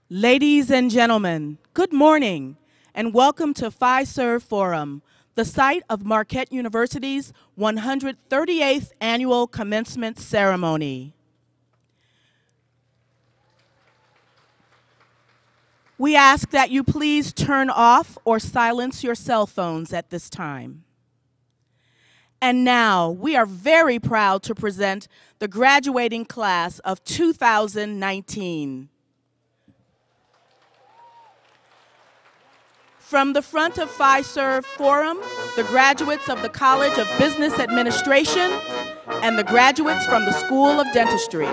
Ladies and gentlemen, good morning and welcome to Fiserv Forum, the site of Marquette University's 138th Annual Commencement Ceremony. We ask that you please turn off or silence your cell phones at this time. And now, we are very proud to present the graduating class of 2019. From the front of Fiserv Forum, the graduates of the College of Business Administration and the graduates from the School of Dentistry.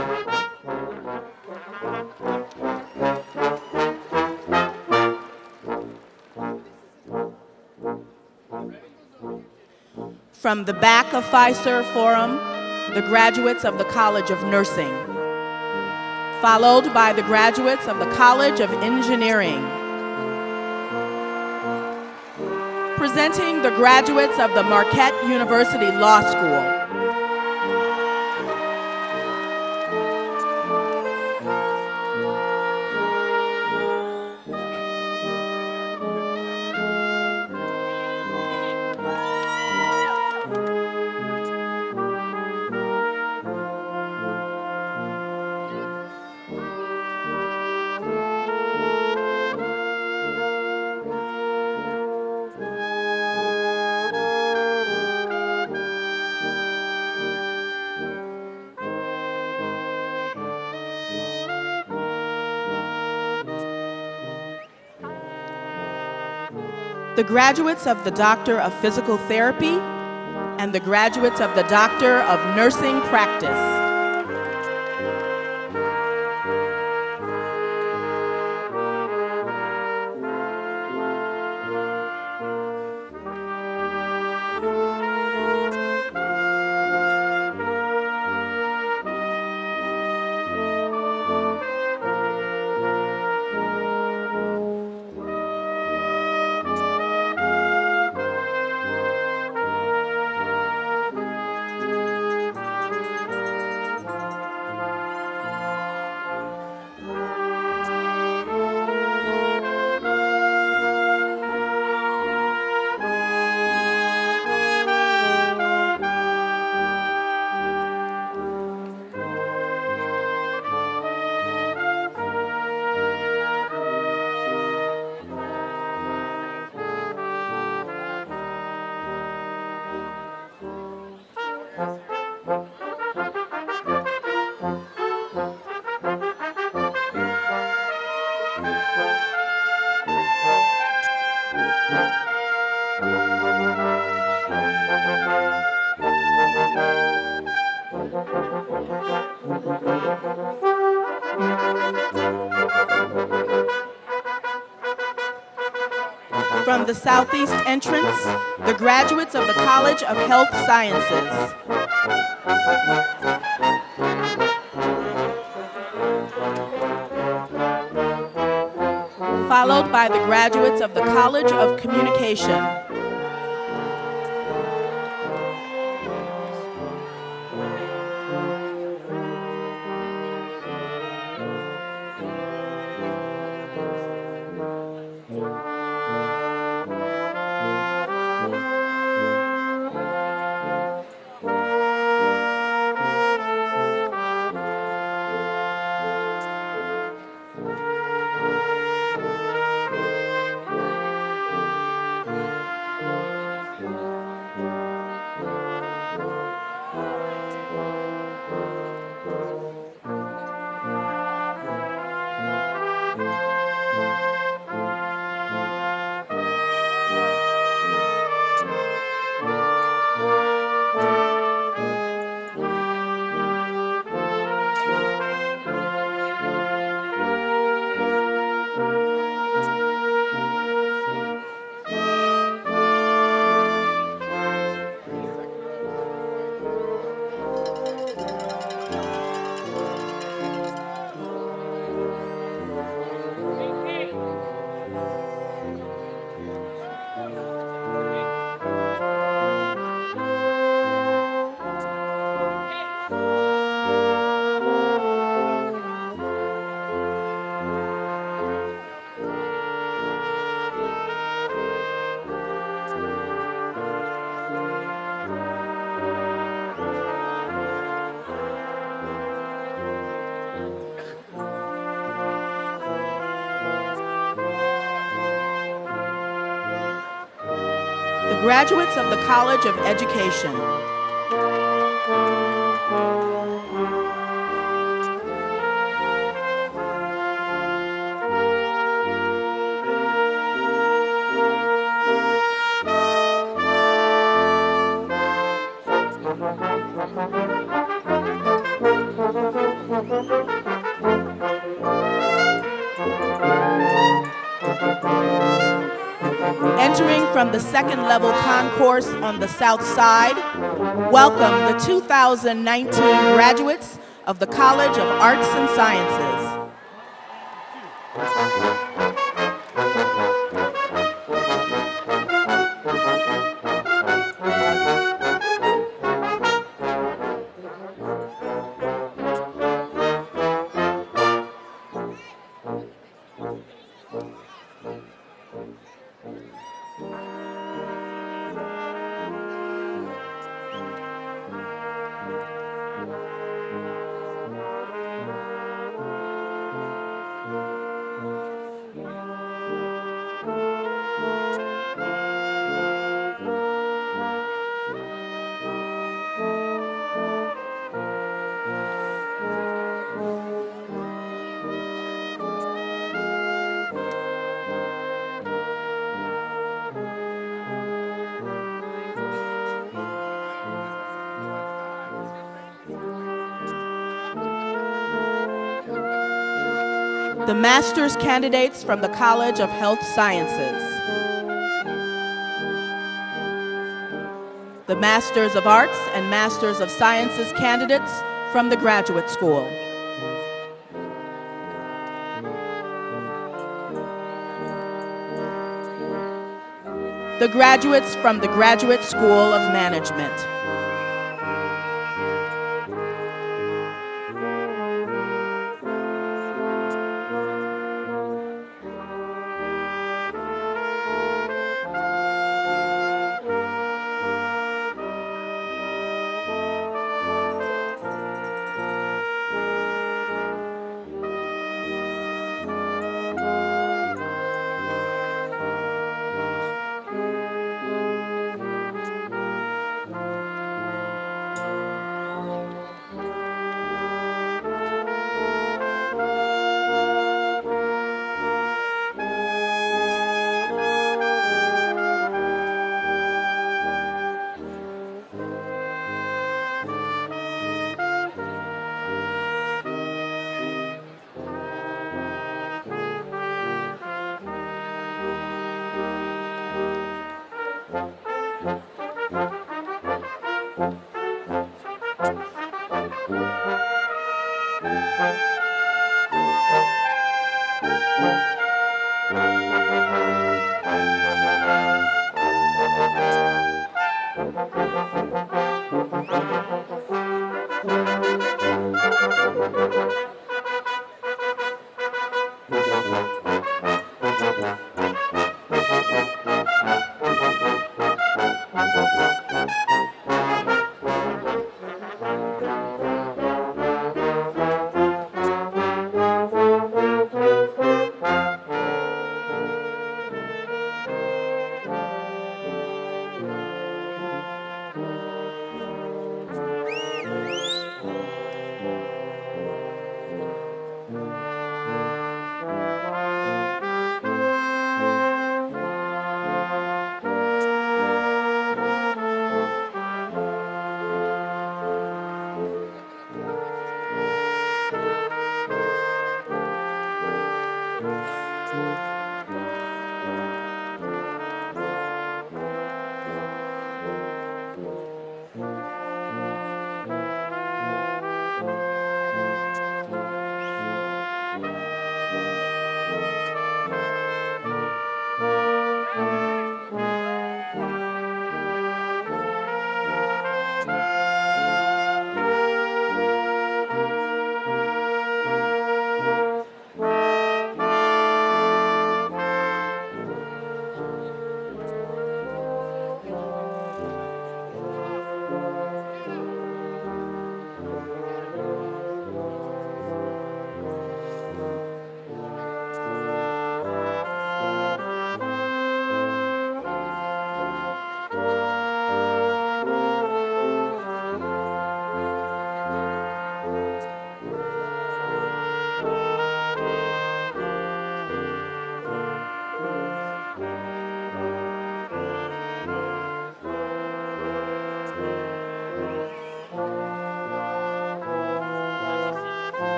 From the back of Fiserv Forum, the graduates of the College of Nursing, followed by the graduates of the College of Engineering. Presenting the graduates of the Marquette University Law School. The graduates of the Doctor of Physical Therapy and the graduates of the Doctor of Nursing Practice. From the southeast entrance, the graduates of the College of Health Sciences. Followed by the graduates of the College of Communication. graduates of the College of Education. Entering from the second level concourse on the south side, welcome the 2019 graduates of the College of Arts and Sciences. The master's candidates from the College of Health Sciences. The Masters of Arts and Masters of Sciences candidates from the Graduate School. The graduates from the Graduate School of Management.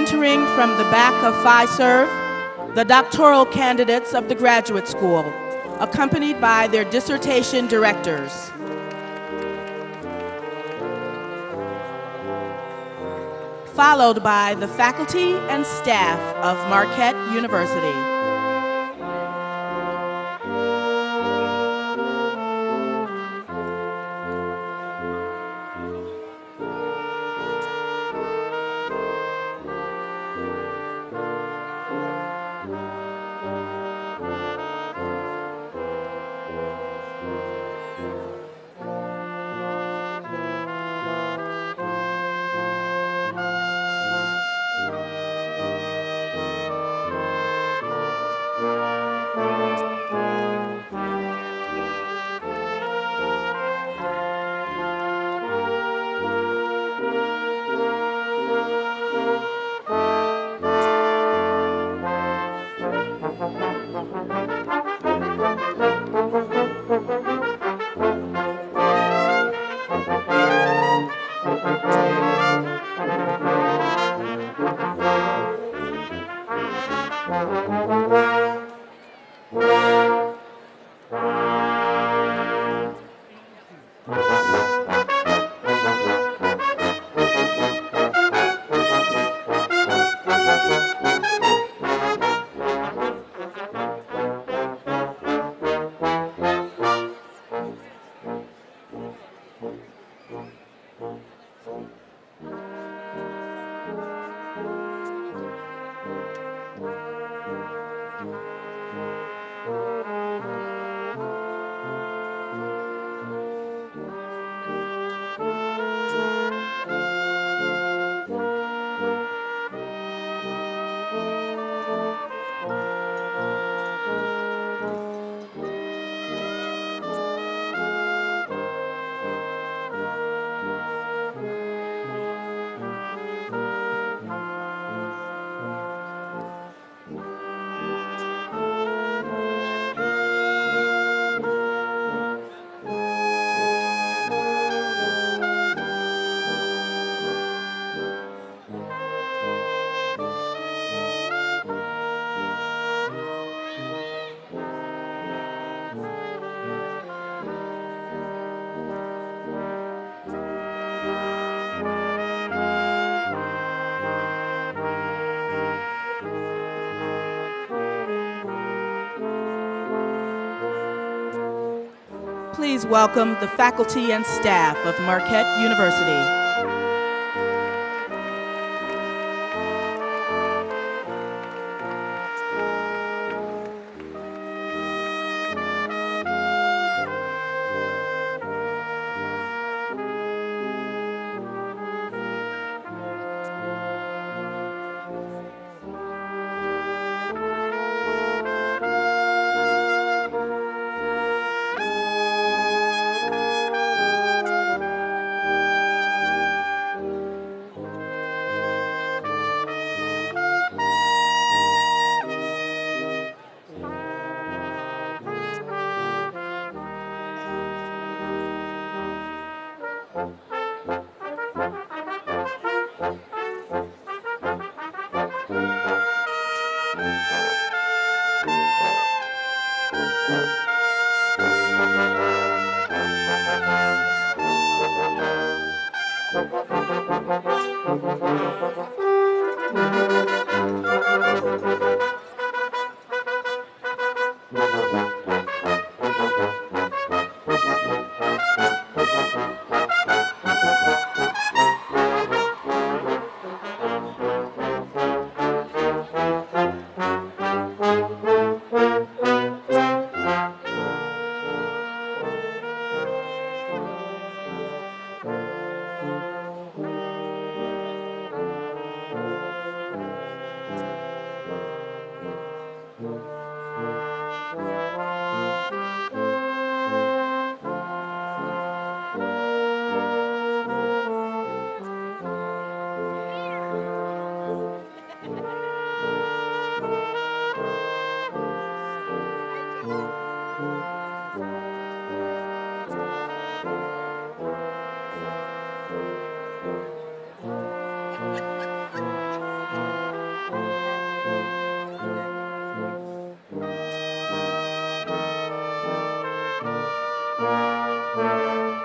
Entering from the back of Fiserv, the doctoral candidates of the graduate school, accompanied by their dissertation directors. Followed by the faculty and staff of Marquette University. Please welcome the faculty and staff of Marquette University.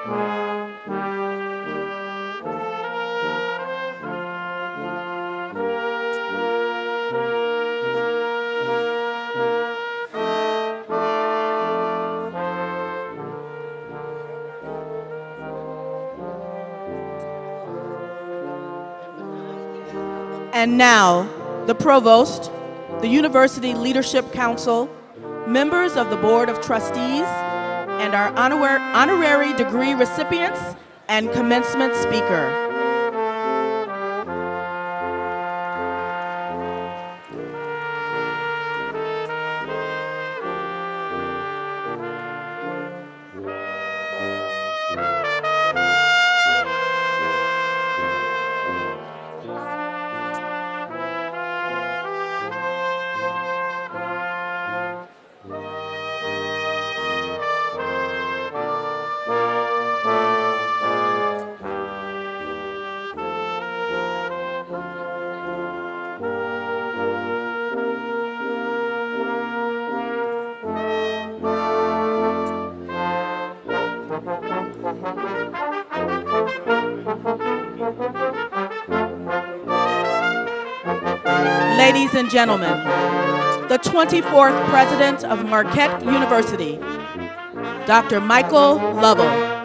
And now, the Provost, the University Leadership Council, members of the Board of Trustees, and our honorary degree recipients and commencement speaker. Ladies and gentlemen, the 24th President of Marquette University, Dr. Michael Lovell.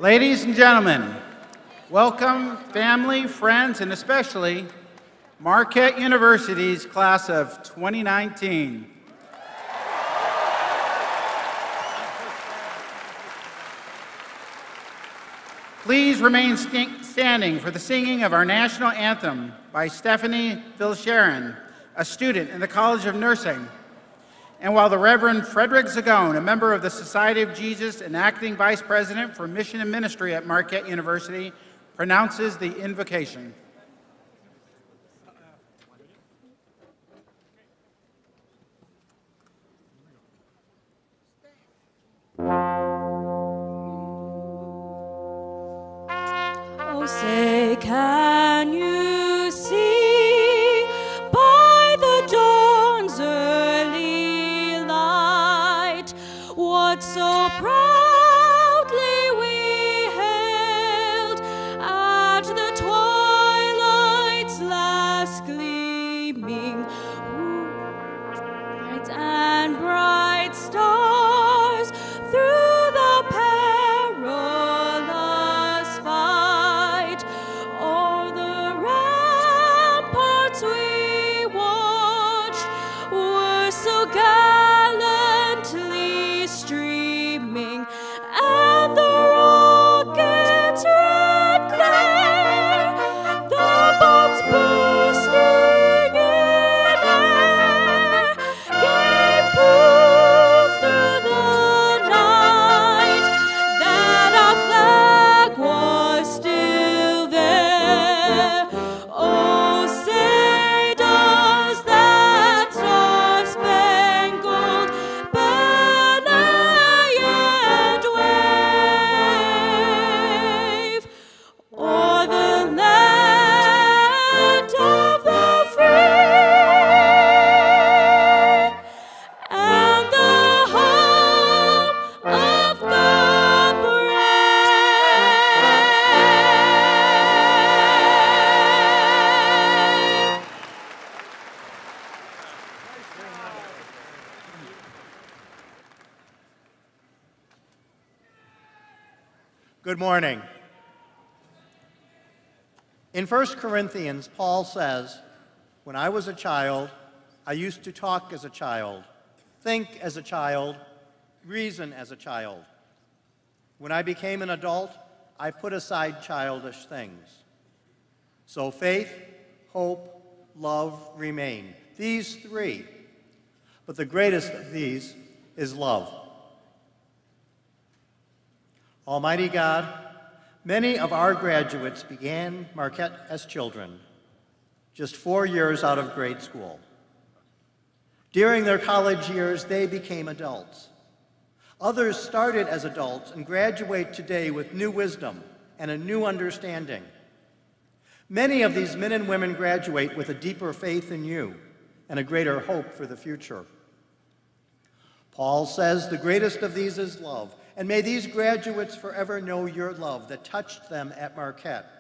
Ladies and gentlemen, welcome family, friends, and especially Marquette University's class of 2019. Please remain standing for the singing of our national anthem by Stephanie Vilsharon, a student in the College of Nursing. And while the Reverend Frederick Zagone, a member of the Society of Jesus and acting vice president for mission and ministry at Marquette University, pronounces the invocation. Oh, say, can you see by the dawn's early light what so proudly we hailed at the twilight Good morning. In 1 Corinthians, Paul says, "When I was a child, I used to talk as a child, think as a child, reason as a child. When I became an adult, I put aside childish things." So faith, hope, love remain. These three. But the greatest of these is love. Almighty God, many of our graduates began Marquette as children, just 4 years out of grade school. During their college years, they became adults. Others started as adults and graduate today with new wisdom and a new understanding. Many of these men and women graduate with a deeper faith in you and a greater hope for the future. Paul says the greatest of these is love, and may these graduates forever know your love that touched them at Marquette,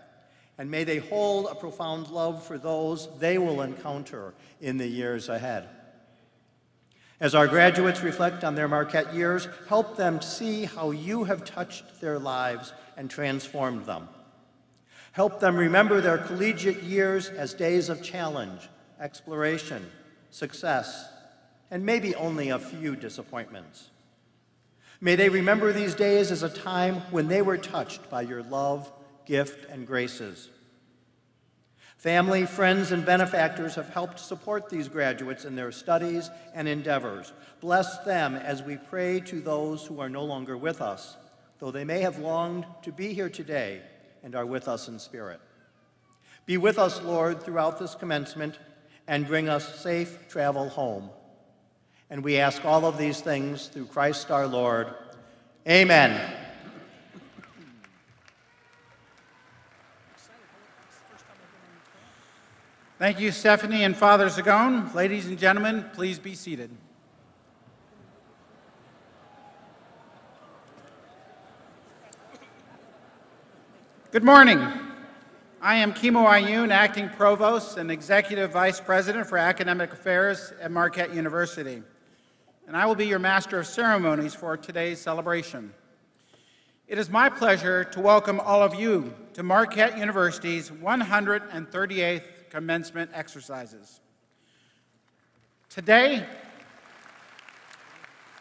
and may they hold a profound love for those they will encounter in the years ahead. As our graduates reflect on their Marquette years, help them see how you have touched their lives and transformed them. Help them remember their collegiate years as days of challenge, exploration, success, and maybe only a few disappointments. May they remember these days as a time when they were touched by your love, gift, and graces. Family, friends, and benefactors have helped support these graduates in their studies and endeavors. Bless them as we pray to those who are no longer with us, though they may have longed to be here today and are with us in spirit. Be with us, Lord, throughout this commencement, and bring us safe travel home. And we ask all of these things through Christ our Lord. Amen. Thank you, Stephanie and Father Zagone. Ladies and gentlemen, please be seated. Good morning. I am Kimo Ayun, Acting Provost and Executive Vice President for Academic Affairs at Marquette University, and I will be your Master of Ceremonies for today's celebration. It is my pleasure to welcome all of you to Marquette University's 138th Commencement Exercises. Today,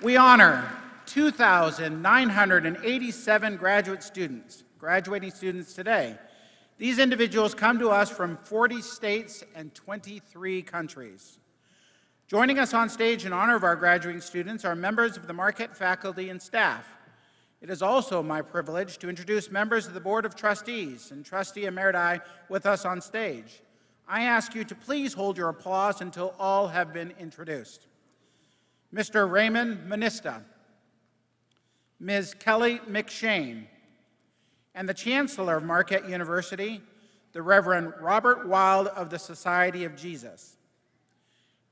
we honor 2,987 graduating students today. These individuals come to us from 40 states and 23 countries. Joining us on stage in honor of our graduating students are members of the Marquette faculty and staff. It is also my privilege to introduce members of the Board of Trustees and Trustee Emeriti with us on stage. I ask you to please hold your applause until all have been introduced. Mr. Raymond Minista, Ms. Kelly McShane, and the Chancellor of Marquette University, the Reverend Robert Wild of the Society of Jesus.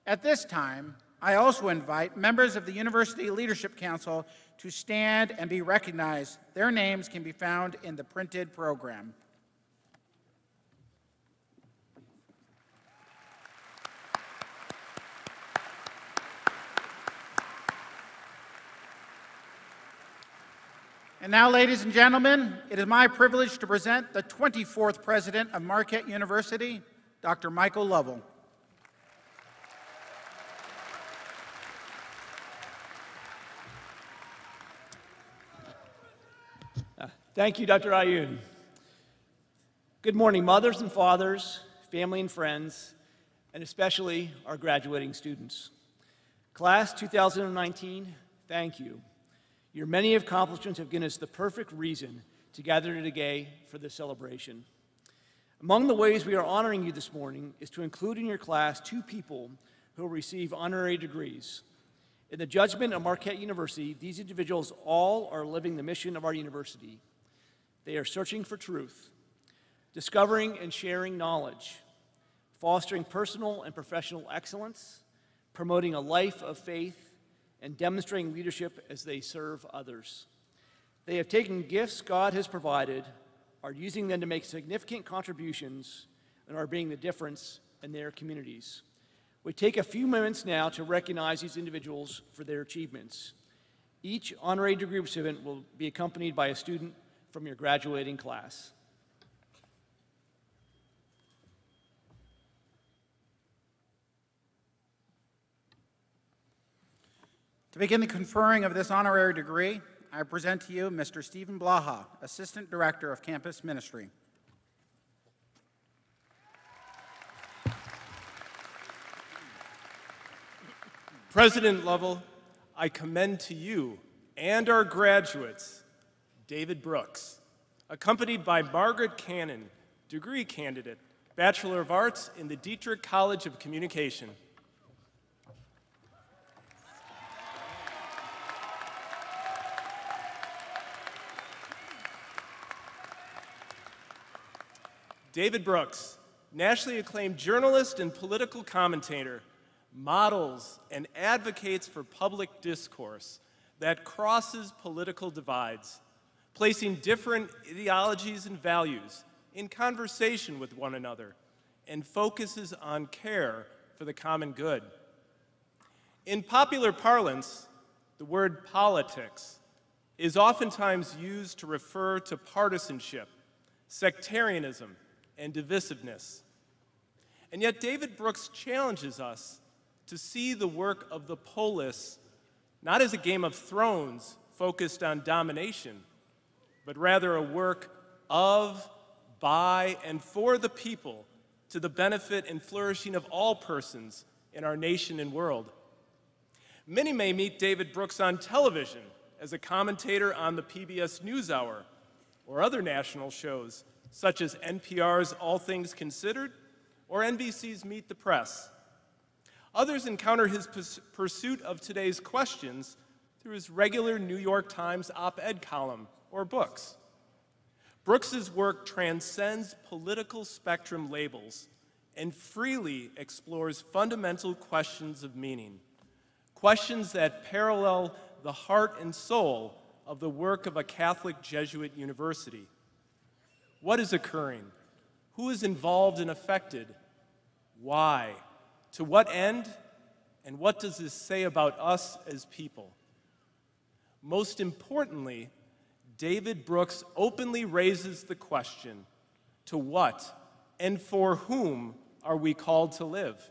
At this time, I also invite members of the University Leadership Council to stand and be recognized. Their names can be found in the printed program. And now, ladies and gentlemen, it is my privilege to present the 24th President of Marquette University, Dr. Michael Lovell. Thank you, Dr. Ayun. Good morning, mothers and fathers, family and friends, and especially our graduating students. Class 2019, thank you. Your many accomplishments have given us the perfect reason to gather today for this celebration. Among the ways we are honoring you this morning is to include in your class 2 people who will receive honorary degrees. In the judgment of Marquette University, these individuals all are living the mission of our university. They are searching for truth, discovering and sharing knowledge, fostering personal and professional excellence, promoting a life of faith, and demonstrating leadership as they serve others. They have taken gifts God has provided, are using them to make significant contributions, and are being the difference in their communities. We take a few moments now to recognize these individuals for their achievements. Each honorary degree recipient will be accompanied by a student from your graduating class. To begin the conferring of this honorary degree, I present to you Mr. Stephen Blaha, Assistant Director of Campus Ministry. President Lovell, I commend to you and our graduates David Brooks, accompanied by Margaret Cannon, degree candidate, Bachelor of Arts in the Dietrich College of Communication. David Brooks, nationally acclaimed journalist and political commentator, models and advocates for public discourse that crosses political divides, placing different ideologies and values in conversation with one another, and focuses on care for the common good. In popular parlance, the word politics is oftentimes used to refer to partisanship, sectarianism, and divisiveness. And yet David Brooks challenges us to see the work of the polis not as a game of thrones focused on domination, but rather a work of, by, and for the people to the benefit and flourishing of all persons in our nation and world. Many may meet David Brooks on television as a commentator on the PBS NewsHour or other national shows, such as NPR's All Things Considered or NBC's Meet the Press. Others encounter his pursuit of today's questions through his regular New York Times op-ed column or books. Brooks's work transcends political spectrum labels and freely explores fundamental questions of meaning, questions that parallel the heart and soul of the work of a Catholic Jesuit university. What is occurring? Who is involved and affected? Why? To what end? And what does this say about us as people? Most importantly, David Brooks openly raises the question, to what and for whom are we called to live?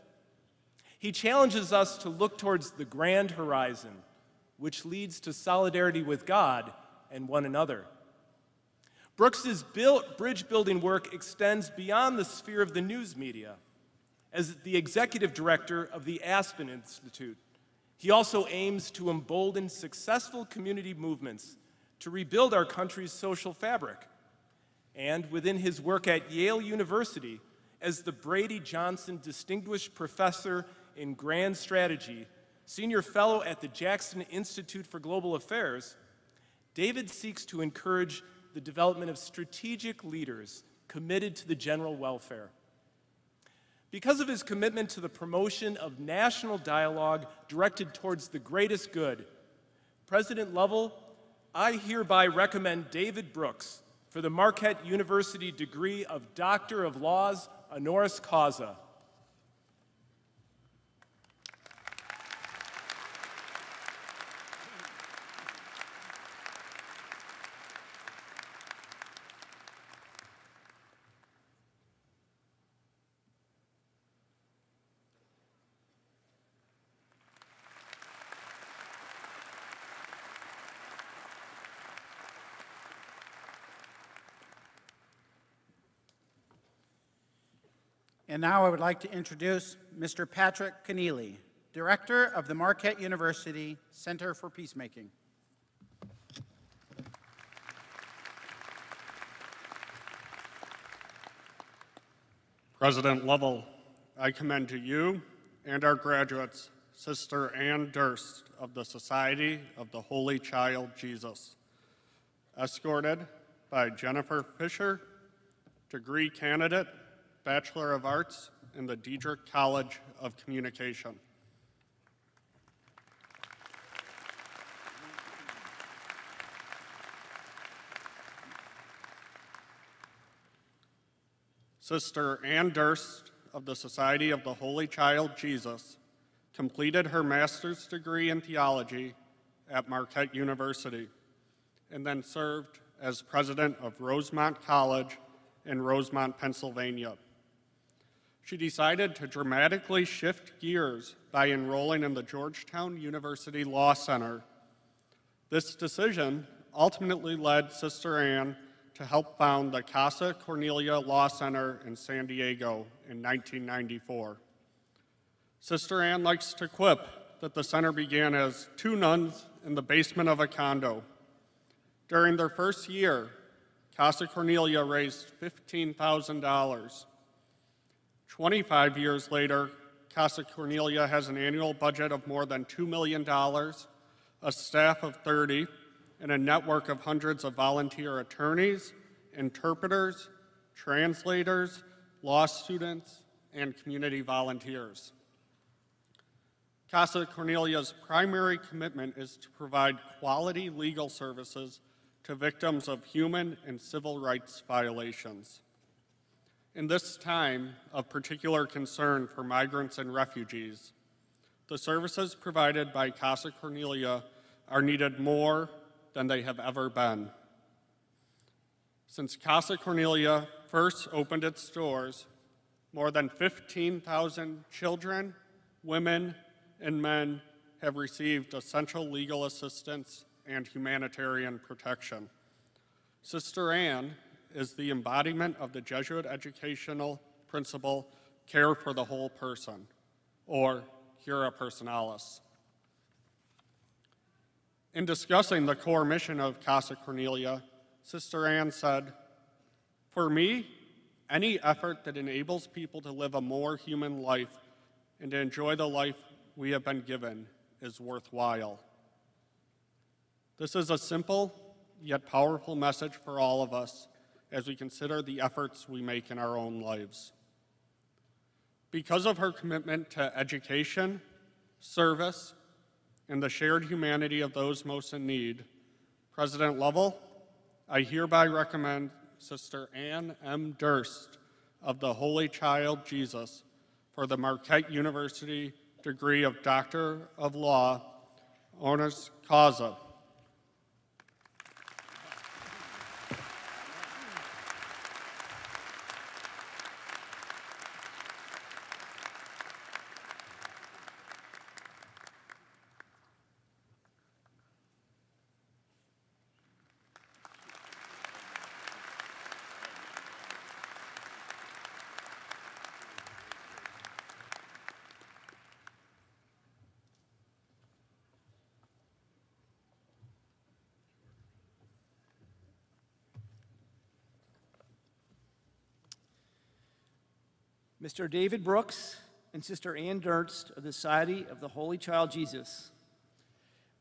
He challenges us to look towards the grand horizon, which leads to solidarity with God and one another. Brooks's bridge-building work extends beyond the sphere of the news media. As the executive director of the Aspen Institute, he also aims to embolden successful community movements to rebuild our country's social fabric. And within his work at Yale University, as the Brady Johnson Distinguished Professor in Grand Strategy, Senior Fellow at the Jackson Institute for Global Affairs, David seeks to encourage the development of strategic leaders committed to the general welfare. Because of his commitment to the promotion of national dialogue directed towards the greatest good, President Lovell, I hereby recommend David Brooks for the Marquette University degree of Doctor of Laws, honoris causa. And now I would like to introduce Mr. Patrick Keneally, Director of the Marquette University Center for Peacemaking. President Lovell, I commend to you and our graduates Sister Ann Durst of the Society of the Holy Child Jesus, escorted by Jennifer Fisher, degree candidate, Bachelor of Arts in the Dietrich College of Communication. Sister Ann Durst of the Society of the Holy Child Jesus completed her master's degree in theology at Marquette University and then served as president of Rosemont College in Rosemont, Pennsylvania. She decided to dramatically shift gears by enrolling in the Georgetown University Law Center. This decision ultimately led Sister Ann to help found the Casa Cornelia Law Center in San Diego in 1994. Sister Ann likes to quip that the center began as 2 nuns in the basement of a condo. During their first year, Casa Cornelia raised $15,000. 25 years later, Casa Cornelia has an annual budget of more than $2 million, a staff of 30, and a network of hundreds of volunteer attorneys, interpreters, translators, law students, and community volunteers. Casa Cornelia's primary commitment is to provide quality legal services to victims of human and civil rights violations. In this time of particular concern for migrants and refugees, the services provided by Casa Cornelia are needed more than they have ever been. Since Casa Cornelia first opened its doors, more than 15,000 children, women, and men have received essential legal assistance and humanitarian protection. Sister Ann is the embodiment of the Jesuit educational principle, care for the whole person, or cura personalis. In discussing the core mission of Casa Cornelia, Sister Ann said, "For me, any effort that enables people to live a more human life and to enjoy the life we have been given is worthwhile." This is a simple yet powerful message for all of us as we consider the efforts we make in our own lives. Because of her commitment to education, service, and the shared humanity of those most in need, President Lovell, I hereby recommend Sister Ann M. Durst of the Holy Child Jesus for the Marquette University degree of Doctor of Law, honoris causa. Mr. David Brooks and Sister Ann Durst of the Society of the Holy Child Jesus,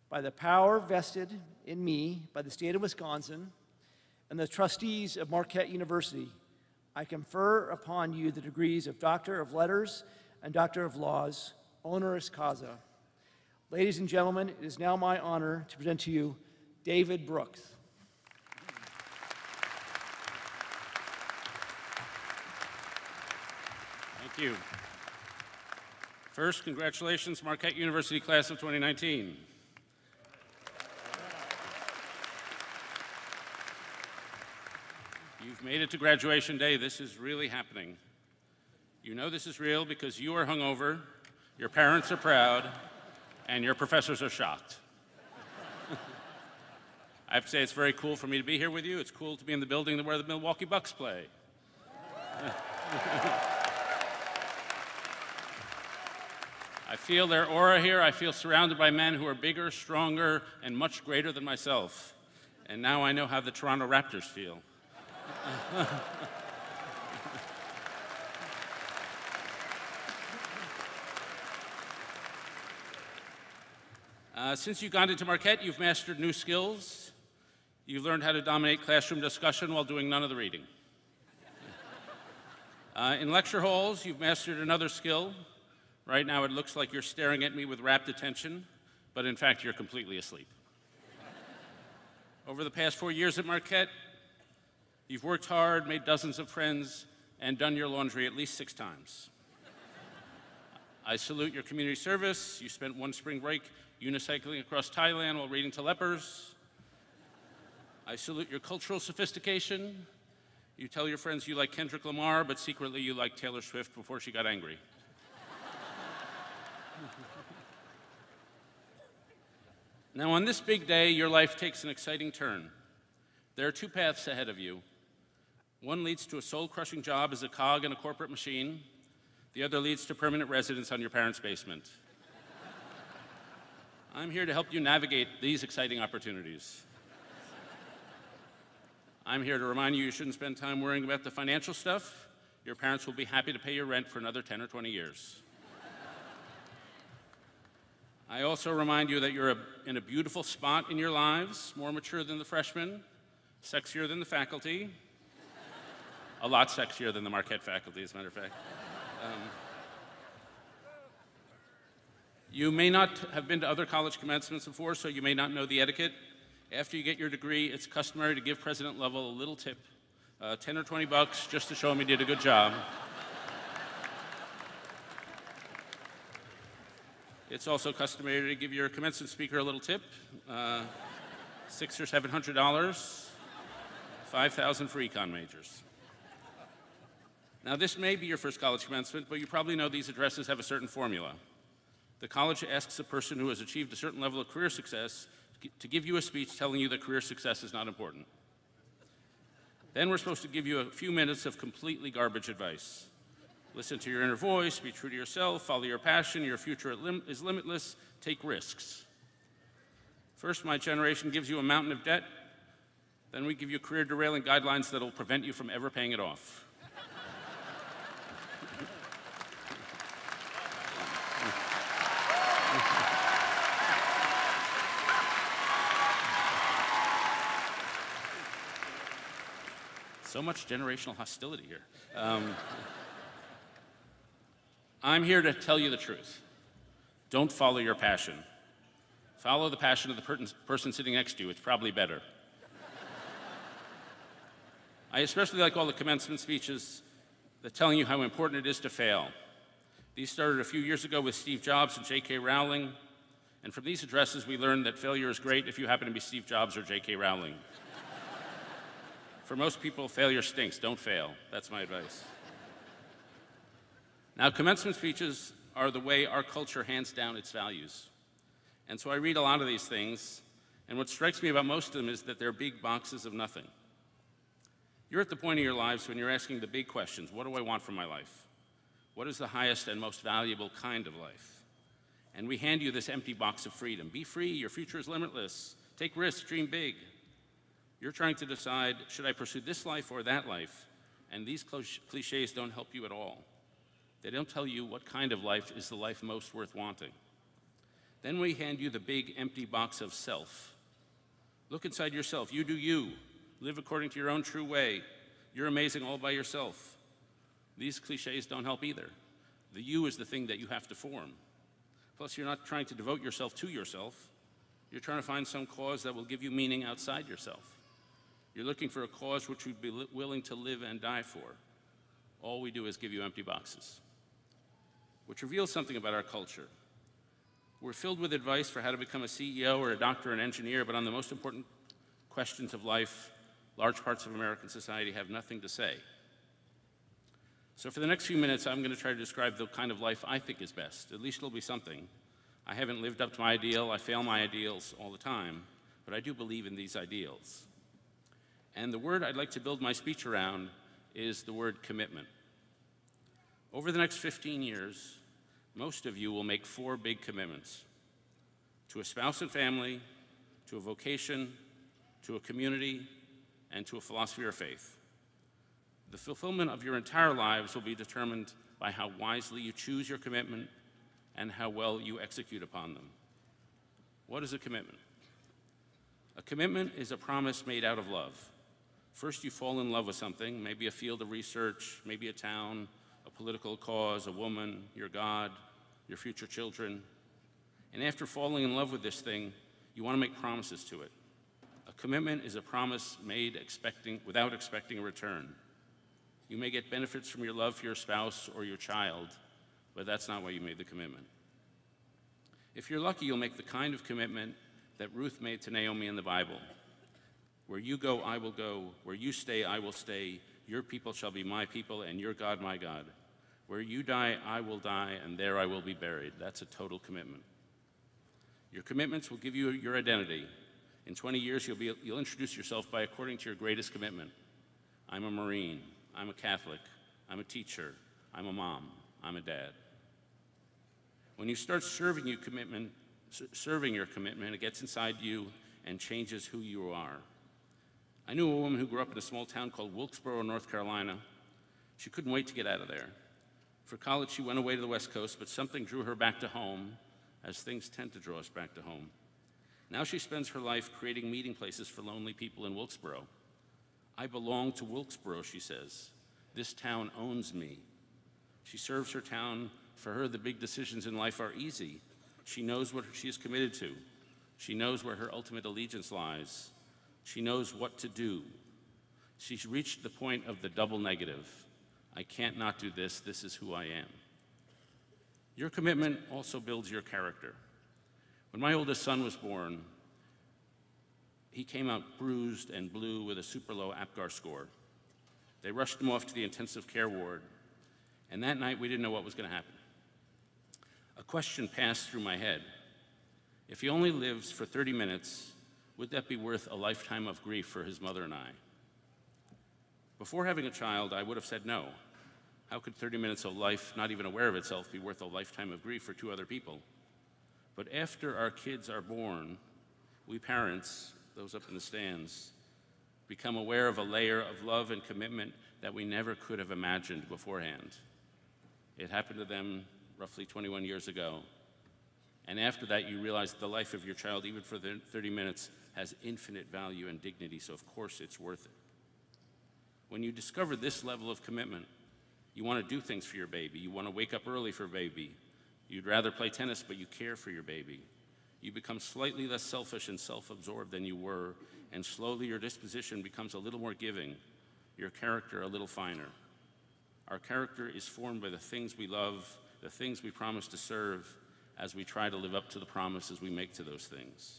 by the power vested in me by the state of Wisconsin and the trustees of Marquette University, I confer upon you the degrees of Doctor of Letters and Doctor of Laws, honoris causa. Ladies and gentlemen, it is now my honor to present to you David Brooks. Thank you. First, congratulations, Marquette University class of 2019. You've made it to graduation day. This is really happening. You know this is real because you are hungover, your parents are proud, and your professors are shocked. I have to say it's very cool for me to be here with you. It's cool to be in the building where the Milwaukee Bucks play. I feel their aura here. I feel surrounded by men who are bigger, stronger, and much greater than myself. And now I know how the Toronto Raptors feel. Since you got into Marquette, you've mastered new skills. You've learned how to dominate classroom discussion while doing none of the reading. In lecture halls, you've mastered another skill. Right now, it looks like you're staring at me with rapt attention, but in fact, you're completely asleep. Over the past 4 years at Marquette, you've worked hard, made dozens of friends, and done your laundry at least 6 times. I salute your community service. You spent one spring break unicycling across Thailand while reading to lepers. I salute your cultural sophistication. You tell your friends you like Kendrick Lamar, but secretly you like Taylor Swift before she got angry. Now, on this big day, your life takes an exciting turn. There are two paths ahead of you. One leads to a soul-crushing job as a cog in a corporate machine. The other leads to permanent residence on your parents' basement. I'm here to help you navigate these exciting opportunities. I'm here to remind you shouldn't spend time worrying about the financial stuff. Your parents will be happy to pay your rent for another 10 or 20 years. I also remind you that you're in a beautiful spot in your lives, more mature than the freshmen, sexier than the faculty, a lot sexier than the Marquette faculty, as a matter of fact. You may not have been to other college commencements before, so you may not know the etiquette. After you get your degree, it's customary to give President Lovell a little tip, 10 or 20 bucks, just to show him he did a good job. It's also customary to give your commencement speaker a little tip, $600 or $700, $5,000 for econ majors. Now, this may be your first college commencement, but you probably know these addresses have a certain formula. The college asks a person who has achieved a certain level of career success to give you a speech telling you that career success is not important. Then we're supposed to give you a few minutes of completely garbage advice. Listen to your inner voice, be true to yourself, follow your passion, your future is limitless, take risks. First, my generation gives you a mountain of debt. Then we give you career derailing guidelines that will prevent you from ever paying it off. So much generational hostility here. I'm here to tell you the truth. Don't follow your passion. Follow the passion of the person sitting next to you. It's probably better. I especially like all the commencement speeches that telling you how important it is to fail. These started a few years ago with Steve Jobs and J.K. Rowling. And from these addresses, we learned that failure is great if you happen to be Steve Jobs or J.K. Rowling. For most people, failure stinks. Don't fail. That's my advice. Now, commencement speeches are the way our culture hands down its values. And so I read a lot of these things, and what strikes me about most of them is that they're big boxes of nothing. You're at the point in your lives when you're asking the big questions. What do I want from my life? What is the highest and most valuable kind of life? And we hand you this empty box of freedom. Be free. Your future is limitless. Take risks. Dream big. You're trying to decide, should I pursue this life or that life? And these cliches don't help you at all. They don't tell you what kind of life is the life most worth wanting. Then we hand you the big empty box of self. Look inside yourself. You do you. Live according to your own true way. You're amazing all by yourself. These cliches don't help either. The you is the thing that you have to form. Plus, you're not trying to devote yourself to yourself. You're trying to find some cause that will give you meaning outside yourself. You're looking for a cause which you'd be willing to live and die for. All we do is give you empty boxes, which reveals something about our culture. We're filled with advice for how to become a CEO or a doctor or an engineer, but on the most important questions of life, large parts of American society have nothing to say. So for the next few minutes, I'm going to try to describe the kind of life I think is best. At least it'll be something. I haven't lived up to my ideal. I fail my ideals all the time, but I do believe in these ideals. And the word I'd like to build my speech around is the word commitment. Over the next 15 years, most of you will make 4 big commitments: to a spouse and family, to a vocation, to a community, and to a philosophy or faith. The fulfillment of your entire lives will be determined by how wisely you choose your commitment and how well you execute upon them. What is a commitment? A commitment is a promise made out of love. First, you fall in love with something, maybe a field of research, maybe a town, a political cause, a woman, your God, your future children. And after falling in love with this thing, you want to make promises to it. A commitment is a promise made without expecting a return. You may get benefits from your love for your spouse or your child, but that's not why you made the commitment. If you're lucky, you'll make the kind of commitment that Ruth made to Naomi in the Bible. Where you go, I will go. Where you stay, I will stay. Your people shall be my people, and your God, my God. Where you die, I will die, and there I will be buried. That's a total commitment. Your commitments will give you your identity. In 20 years, you'll introduce yourself by according to your greatest commitment. I'm a Marine. I'm a Catholic. I'm a teacher. I'm a mom. I'm a dad. When you start serving your commitment, it gets inside you and changes who you are. I knew a woman who grew up in a small town called Wilkesboro, North Carolina. She couldn't wait to get out of there. For college, she went away to the West Coast, but something drew her back to home, as things tend to draw us back to home. Now she spends her life creating meeting places for lonely people in Wilkesboro. I belong to Wilkesboro, she says. This town owns me. She serves her town. For her, the big decisions in life are easy. She knows what she is committed to. She knows where her ultimate allegiance lies. She knows what to do. She's reached the point of the double negative. I can't not do this. This is who I am. Your commitment also builds your character. When my oldest son was born, he came out bruised and blue with a super low APGAR score. They rushed him off to the intensive care ward, and that night we didn't know what was going to happen. A question passed through my head. If he only lives for 30 minutes, would that be worth a lifetime of grief for his mother and I? Before having a child, I would have said no. How could 30 minutes of life, not even aware of itself, be worth a lifetime of grief for two other people? But after our kids are born, we parents, those up in the stands, become aware of a layer of love and commitment that we never could have imagined beforehand. It happened to them roughly 21 years ago. And after that, you realize the life of your child, even for 30 minutes, has infinite value and dignity, so of course it's worth it. When you discover this level of commitment, you want to do things for your baby. You want to wake up early for baby. You'd rather play tennis, but you care for your baby. You become slightly less selfish and self-absorbed than you were, and slowly your disposition becomes a little more giving, your character a little finer. Our character is formed by the things we love, the things we promise to serve, as we try to live up to the promises we make to those things.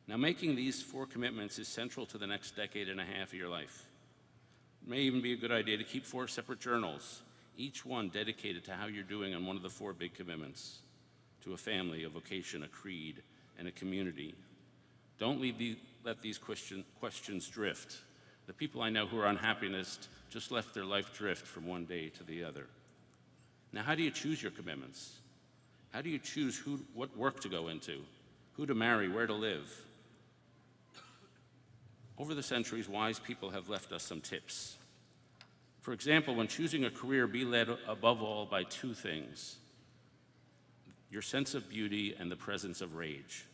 Now, making these 4 commitments is central to the next decade and a half of your life. It may even be a good idea to keep 4 separate journals, each one dedicated to how you're doing on one of the 4 big commitments, to a family, a vocation, a creed, and a community. Don't let these questions drift. The people I know who are unhappiest just let their life drift from one day to the other. Now, how do you choose your commitments? How do you choose what work to go into, who to marry, where to live? Over the centuries, wise people have left us some tips. For example, when choosing a career, be led above all by 2 things: your sense of beauty and the presence of rage.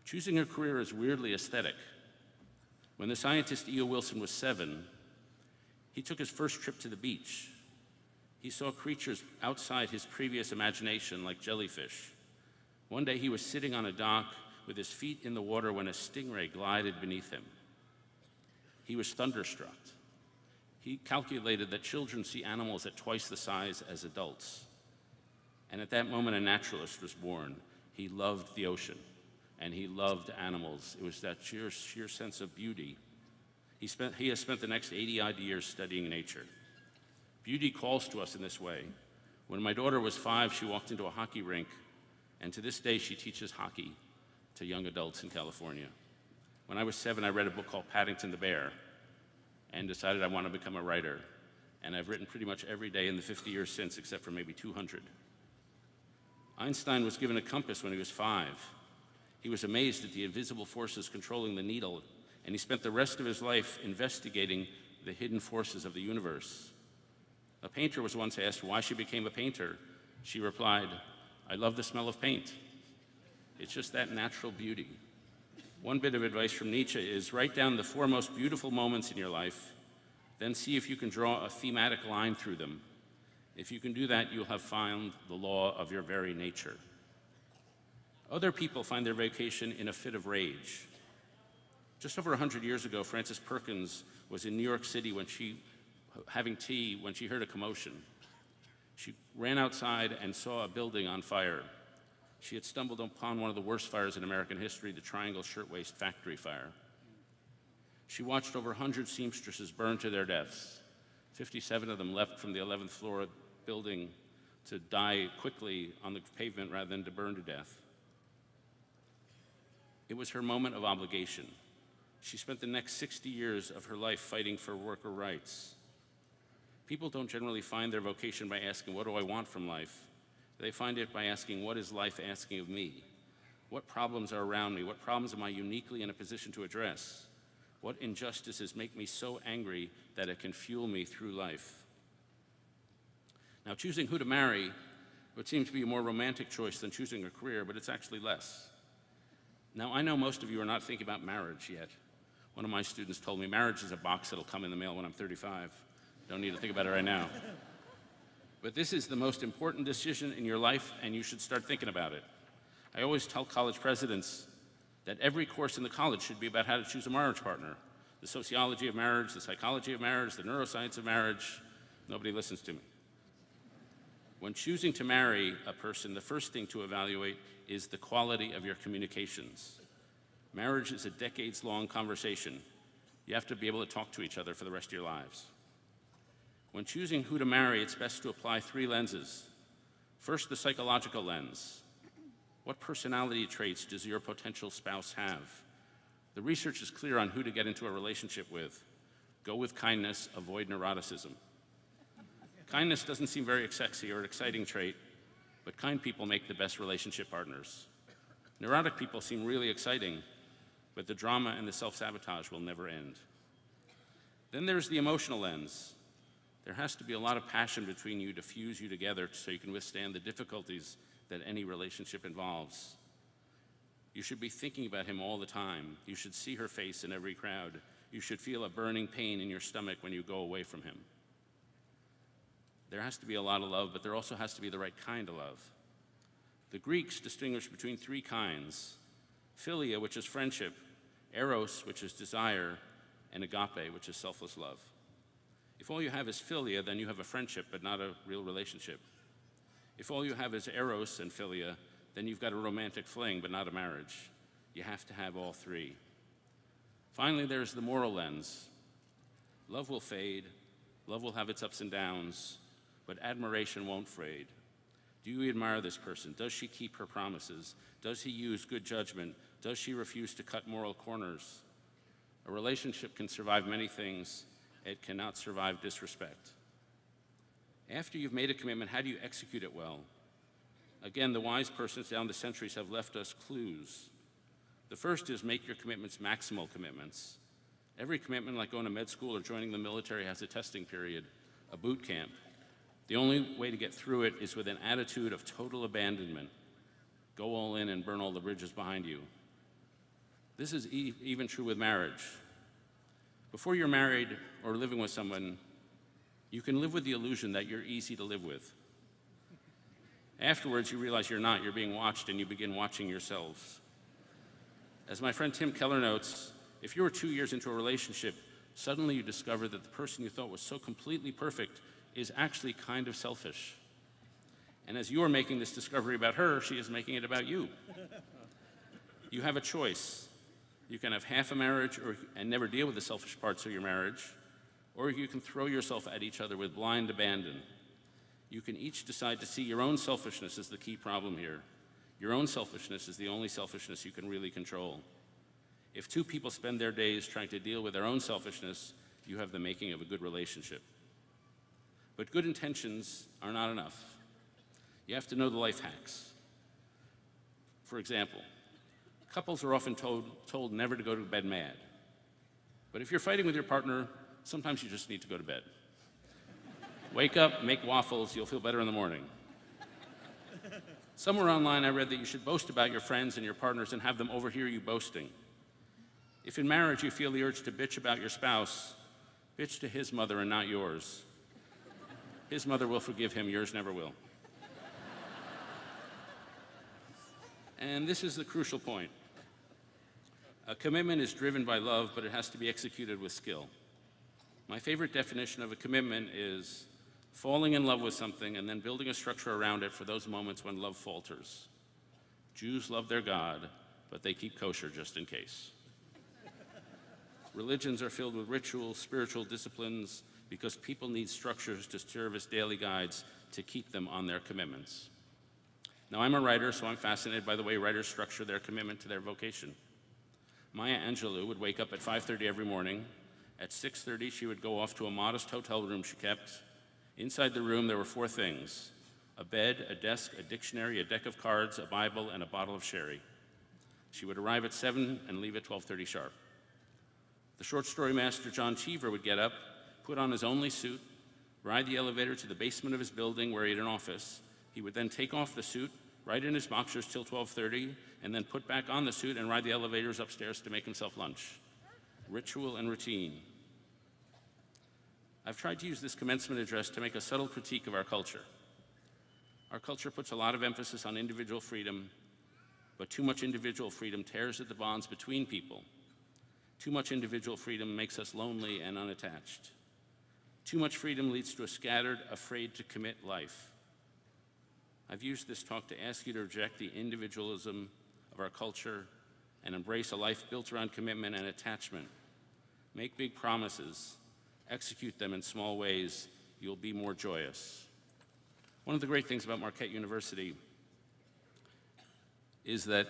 Choosing a career is weirdly aesthetic. When the scientist E.O. Wilson was 7, he took his first trip to the beach. He saw creatures outside his previous imagination, like jellyfish. One day he was sitting on a dock with his feet in the water when a stingray glided beneath him. He was thunderstruck. He calculated that children see animals at twice the size as adults. And at that moment, a naturalist was born. He loved the ocean, and he loved animals. It was that sheer sense of beauty. He has spent the next 80-odd years studying nature. Beauty calls to us in this way. When my daughter was 5, she walked into a hockey rink, and to this day, she teaches hockey to young adults in California. When I was 7, I read a book called Paddington the Bear and decided I want to become a writer. And I've written pretty much every day in the 50 years since, except for maybe 200. Einstein was given a compass when he was 5. He was amazed at the invisible forces controlling the needle, and he spent the rest of his life investigating the hidden forces of the universe. A painter was once asked why she became a painter. She replied, "I love the smell of paint." It's just that natural beauty. One bit of advice from Nietzsche is write down the 4 most beautiful moments in your life, then see if you can draw a thematic line through them. If you can do that, you'll have found the law of your very nature. Other people find their vocation in a fit of rage. Just over 100 years ago, Frances Perkins was in New York City having tea when she heard a commotion. She ran outside and saw a building on fire. She had stumbled upon one of the worst fires in American history, the Triangle Shirtwaist Factory fire. She watched over 100 seamstresses burn to their deaths. 57 of them left from the 11th floor building to die quickly on the pavement rather than to burn to death. It was her moment of obligation. She spent the next 60 years of her life fighting for worker rights. People don't generally find their vocation by asking, what do I want from life? They find it by asking, what is life asking of me? What problems are around me? What problems am I uniquely in a position to address? What injustices make me so angry that it can fuel me through life? Now, choosing who to marry would seem to be a more romantic choice than choosing a career, but it's actually less. Now, I know most of you are not thinking about marriage yet. One of my students told me marriage is a box that'll come in the mail when I'm 35. Don't need to think about it right now. But this is the most important decision in your life, and you should start thinking about it. I always tell college presidents that every course in the college should be about how to choose a marriage partner. The sociology of marriage, the psychology of marriage, the neuroscience of marriage. Nobody listens to me. When choosing to marry a person, the first thing to evaluate is the quality of your communications. Marriage is a decades-long conversation. You have to be able to talk to each other for the rest of your lives. When choosing who to marry, it's best to apply 3 lenses. First, the psychological lens. What personality traits does your potential spouse have? The research is clear on who to get into a relationship with. Go with kindness, avoid neuroticism. Kindness doesn't seem very sexy or an exciting trait, but kind people make the best relationship partners. Neurotic people seem really exciting, but the drama and the self-sabotage will never end. Then there's the emotional lens. There has to be a lot of passion between you to fuse you together so you can withstand the difficulties that any relationship involves. You should be thinking about him all the time. You should see her face in every crowd. You should feel a burning pain in your stomach when you go away from him. There has to be a lot of love, but there also has to be the right kind of love. The Greeks distinguished between 3 kinds: philia, which is friendship, eros, which is desire, and agape, which is selfless love. If all you have is philia, then you have a friendship, but not a real relationship. If all you have is eros and philia, then you've got a romantic fling, but not a marriage. You have to have all 3. Finally, there's the moral lens. Love will fade, love will have its ups and downs, but admiration won't fade. Do you admire this person? Does she keep her promises? Does he use good judgment? Does she refuse to cut moral corners? A relationship can survive many things. It cannot survive disrespect. After you've made a commitment, how do you execute it well? Again, the wise persons down the centuries have left us clues. The first is make your commitments maximal commitments. Every commitment, like going to med school or joining the military, has a testing period, a boot camp. The only way to get through it is with an attitude of total abandonment. Go all in and burn all the bridges behind you. This is even true with marriage. Before you're married or living with someone, you can live with the illusion that you're easy to live with. Afterwards, you realize you're not. You're being watched, and you begin watching yourselves. As my friend Tim Keller notes, if you were 2 years into a relationship, suddenly you discover that the person you thought was so completely perfect is actually kind of selfish. And as you are making this discovery about her, she is making it about you. You have a choice. You can have half a marriage and never deal with the selfish parts of your marriage, or you can throw yourself at each other with blind abandon. You can each decide to see your own selfishness as the key problem here. Your own selfishness is the only selfishness you can really control. If 2 people spend their days trying to deal with their own selfishness, you have the making of a good relationship. But good intentions are not enough. You have to know the life hacks. For example, couples are often told never to go to bed mad. But if you're fighting with your partner, sometimes you just need to go to bed. Wake up, make waffles, you'll feel better in the morning. Somewhere online I read that you should boast about your friends and your partners and have them overhear you boasting. If in marriage you feel the urge to bitch about your spouse, bitch to his mother and not yours. His mother will forgive him, yours never will. And this is the crucial point. A commitment is driven by love, but it has to be executed with skill. My favorite definition of a commitment is falling in love with something and then building a structure around it for those moments when love falters. Jews love their God, but they keep kosher just in case. Religions are filled with rituals, spiritual disciplines, because people need structures to serve as daily guides to keep them on their commitments. Now, I'm a writer, so I'm fascinated by the way writers structure their commitment to their vocation. Maya Angelou would wake up at 5:30 every morning. At 6:30, she would go off to a modest hotel room she kept. Inside the room, there were 4 things: a bed, a desk, a dictionary, a deck of cards, a Bible, and a bottle of sherry. She would arrive at 7 and leave at 12:30 sharp. The short story master John Cheever would get up, put on his only suit, ride the elevator to the basement of his building where he had an office. He would then take off the suit, ride in his boxers till 12:30, and then put back on the suit and ride the elevators upstairs to make himself lunch. Ritual and routine. I've tried to use this commencement address to make a subtle critique of our culture. Our culture puts a lot of emphasis on individual freedom, but too much individual freedom tears at the bonds between people. Too much individual freedom makes us lonely and unattached. Too much freedom leads to a scattered, afraid to commit life. I've used this talk to ask you to reject the individualism of our culture and embrace a life built around commitment and attachment. Make big promises, execute them in small ways, you'll be more joyous. One of the great things about Marquette University is that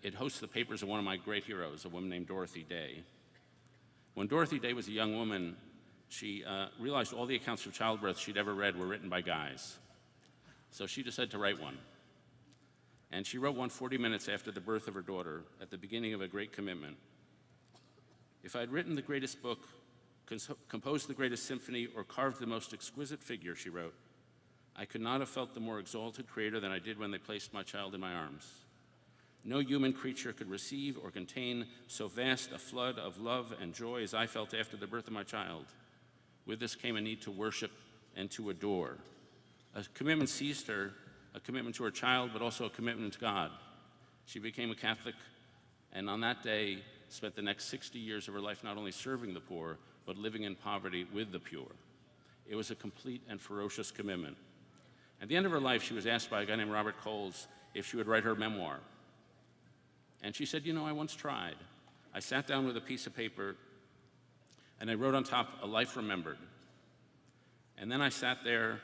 it hosts the papers of one of my great heroes, a woman named Dorothy Day. When Dorothy Day was a young woman, she realized all the accounts of childbirth she'd ever read were written by guys. So she decided to write one. And she wrote one 40 minutes after the birth of her daughter, at the beginning of a great commitment. If I'd written the greatest book, composed the greatest symphony, or carved the most exquisite figure, she wrote, I could not have felt the more exalted creator than I did when they placed my child in my arms. No human creature could receive or contain so vast a flood of love and joy as I felt after the birth of my child. With this came a need to worship and to adore. A commitment seized her, a commitment to her child, but also a commitment to God. She became a Catholic, and on that day, spent the next 60 years of her life not only serving the poor, but living in poverty with the pure. It was a complete and ferocious commitment. At the end of her life, she was asked by a guy named Robert Coles if she would write her memoir. And she said, you know, I once tried. I sat down with a piece of paper, and I wrote on top, a life remembered. And then I sat there,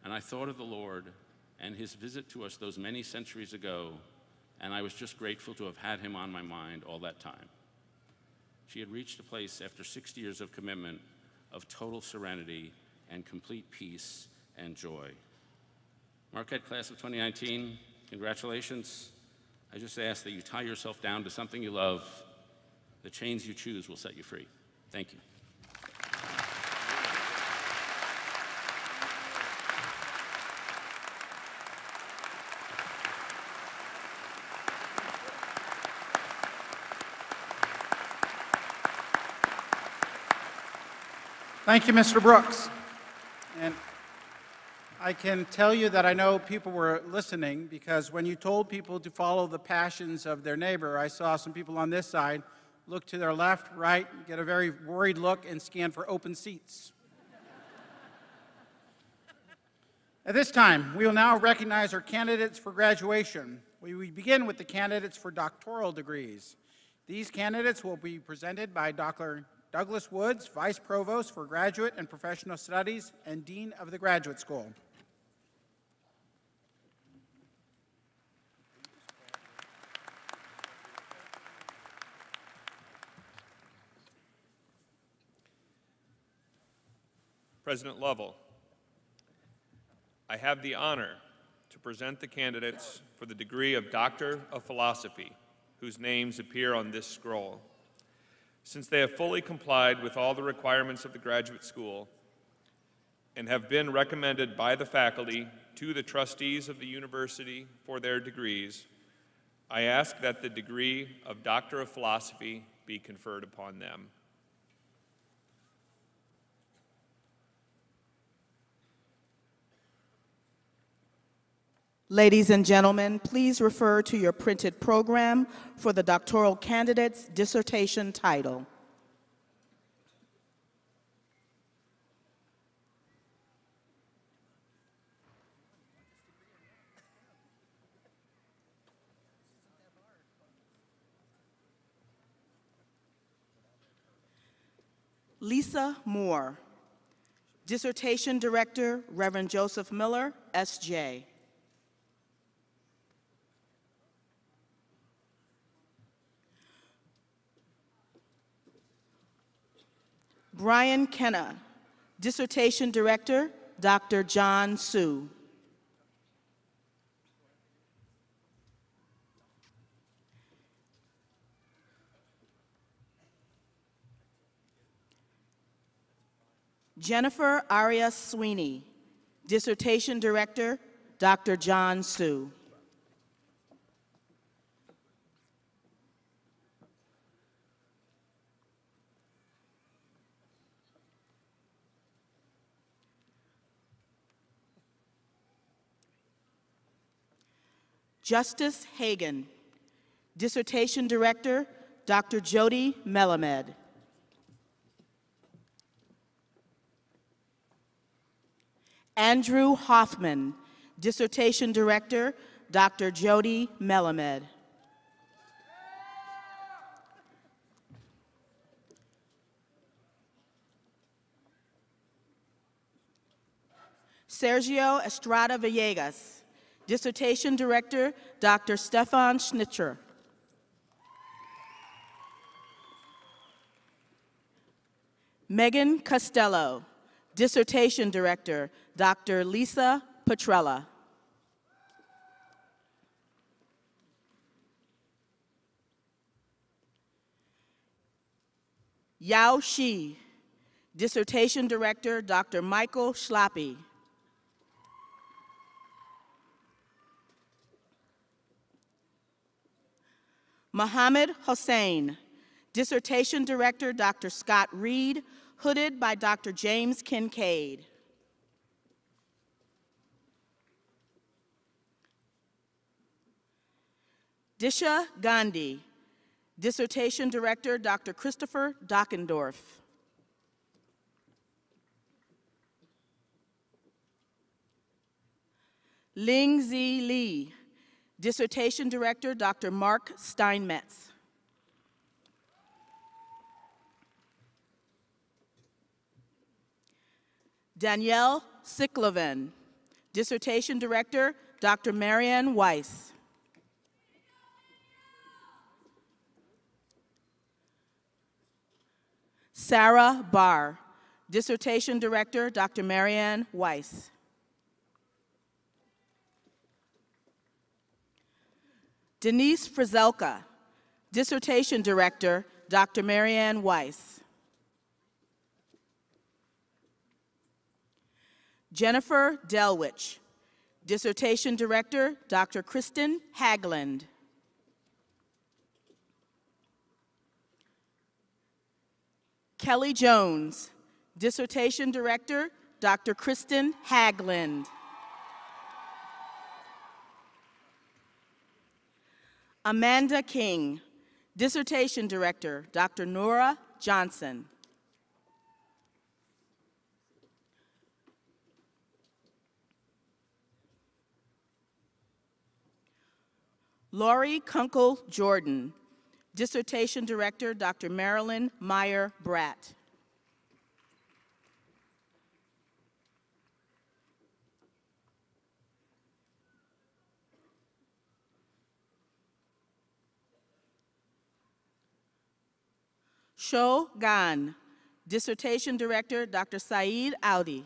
and I thought of the Lord and his visit to us those many centuries ago, and I was just grateful to have had him on my mind all that time. She had reached a place after 60 years of commitment of total serenity and complete peace and joy. Marquette class of 2019, congratulations. I just ask that you tie yourself down to something you love. The chains you choose will set you free. Thank you. Thank you, Mr. Brooks. And I can tell you that I know people were listening, because when you told people to follow the passions of their neighbor, I saw some people on this side look to their left, right, get a very worried look, and scan for open seats. At this time, we will now recognize our candidates for graduation. We begin with the candidates for doctoral degrees. These candidates will be presented by Dr. Douglas Woods, Vice Provost for Graduate and Professional Studies and Dean of the Graduate School. President Lovell, I have the honor to present the candidates for the degree of Doctor of Philosophy, whose names appear on this scroll. Since they have fully complied with all the requirements of the graduate school and have been recommended by the faculty to the trustees of the university for their degrees, I ask that the degree of Doctor of Philosophy be conferred upon them. Ladies and gentlemen, please refer to your printed program for the doctoral candidate's dissertation title. Lisa Moore. Dissertation Director, Reverend Joseph Miller, S.J. Brian Kenna. Dissertation Director, Dr. John Sue. Jennifer Arias Sweeney. Dissertation Director, Dr. John Sue. Justice Hagan. Dissertation Director, Dr. Jody Melamed. Andrew Hoffman. Dissertation Director, Dr. Jody Melamed. Sergio Estrada Villegas. Dissertation Director, Dr. Stefan Schnitzer. Megan Costello. Dissertation Director, Dr. Lisa Petrella. Yao Shi. Dissertation Director, Dr. Michael Schlappy. Mohammed Hossein. Dissertation Director, Dr. Scott Reed, hooded by Dr. James Kincaid. Disha Gandhi. Dissertation Director, Dr. Christopher Dockendorf. Ling Zi Li. Dissertation Director, Dr. Mark Steinmetz. Danielle Sikloven. Dissertation Director, Dr. Marianne Weiss. Sarah Barr. Dissertation Director, Dr. Marianne Weiss. Denise Frizelka. Dissertation Director, Dr. Marianne Weiss. Jennifer Delwich. Dissertation Director, Dr. Kristen Hagland. Kelly Jones. Dissertation Director, Dr. Kristen Hagland. Amanda King. Dissertation Director, Dr. Nora Johnson. Laurie Kunkel Jordan. Dissertation Director, Dr. Marilyn Meyer Bratt. Sho Gan. Dissertation Director, Dr. Saeed Audi.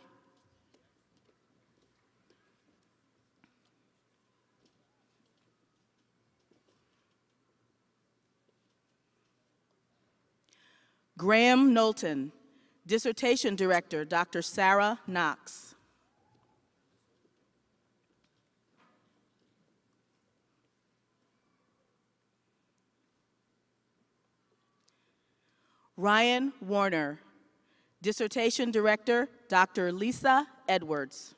Graham Knowlton. Dissertation Director, Dr. Sarah Knox. Ryan Warner. Dissertation Director, Dr. Lisa Edwards.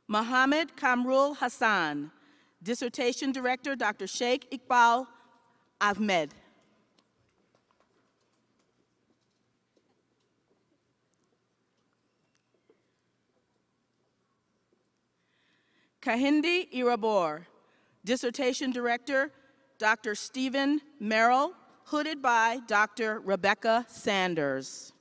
Mohammed Kamrul Hassan. Dissertation Director, Dr. Sheikh Iqbal Ahmed. Kahindi Irabor, Dissertation Director, Dr. Stephen Merrill, hooded by Dr. Rebecca Sanders.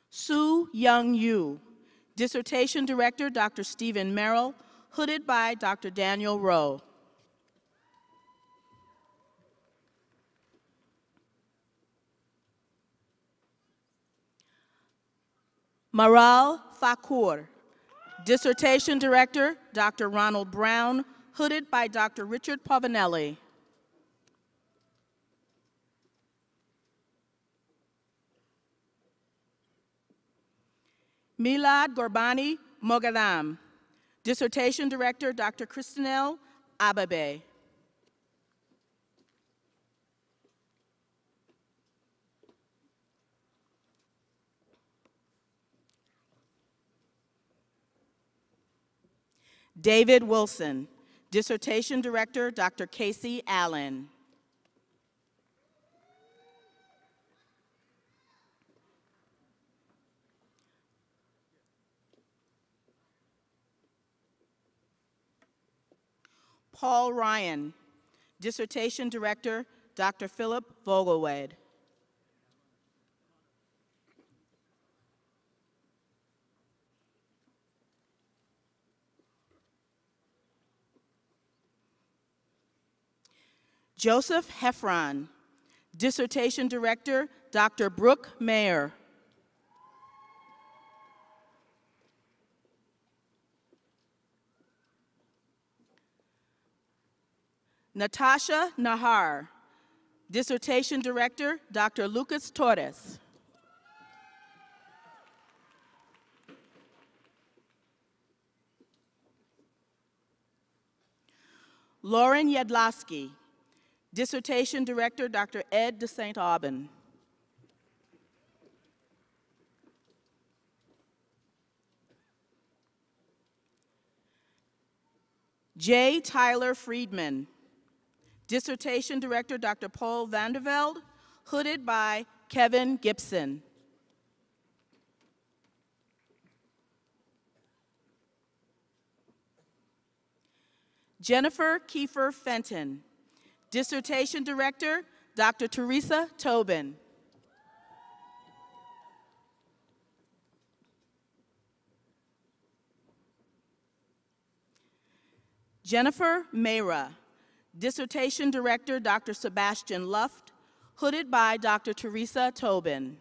Sue Young Yu, Dissertation Director, Dr. Stephen Merrill, hooded by Dr. Daniel Rowe. Maral Fakour, Dissertation Director, Dr. Ronald Brown, hooded by Dr. Richard Pavanelli. Milad Gorbani Mogadam, Dissertation Director, Dr. Christinel Ababe. David Wilson, Dissertation Director, Dr. Casey Allen. Paul Ryan, Dissertation Director, Dr. Philip Vogelwed. Joseph Heffron, Dissertation Director, Dr. Brooke Mayer. Natasha Nahar, Dissertation Director, Dr. Lucas Torres. Lauren Yadlowski, Dissertation Director, Dr. Ed de St. Aubin. J. Tyler Friedman, Dissertation Director, Dr. Paul Vandervelde, hooded by Kevin Gibson. Jennifer Kiefer Fenton, Dissertation Director, Dr. Teresa Tobin. Jennifer Mayra, Dissertation Director, Dr. Sebastian Luft, hooded by Dr. Teresa Tobin.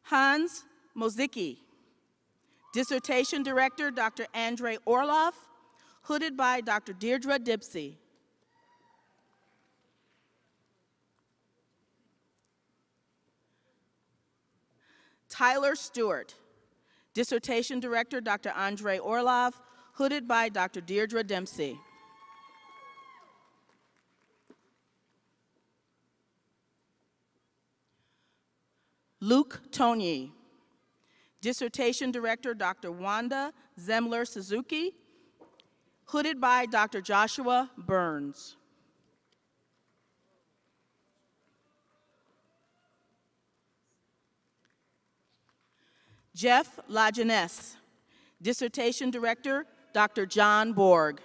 Hans Mozicki, Dissertation Director, Dr. Andre Orloff, hooded by Dr. Deirdre Dipsey. Tyler Stewart, Dissertation Director, Dr. Andre Orlov, hooded by Dr. Deirdre Dempsey. Luke Tonyi, Dissertation Director, Dr. Wanda Zemler Suzuki, hooded by Dr. Joshua Burns. Jeff LaJeunesse, Dissertation Director, Dr. John Borg.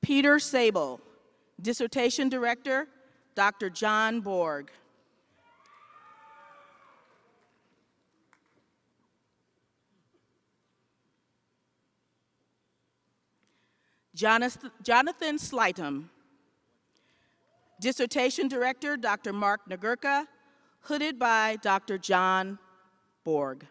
Peter Sable, Dissertation Director, Dr. John Borg. Jonathan Slightum, Dissertation Director, Dr. Mark Nagurka, hooded by Dr. John Borg.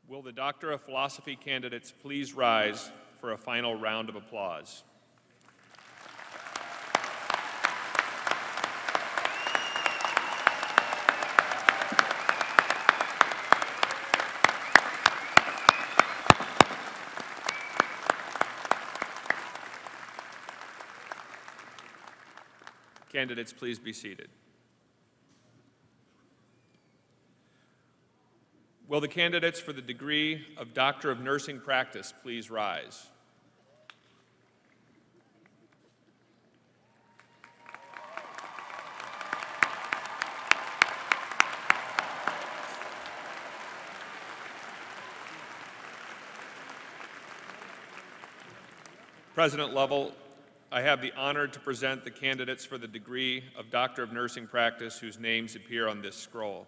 Will the Doctor of Philosophy candidates please rise for a final round of applause? Candidates, please be seated. Will the candidates for the degree of Doctor of Nursing Practice please rise? President Lovell, I have the honor to present the candidates for the degree of Doctor of Nursing Practice whose names appear on this scroll.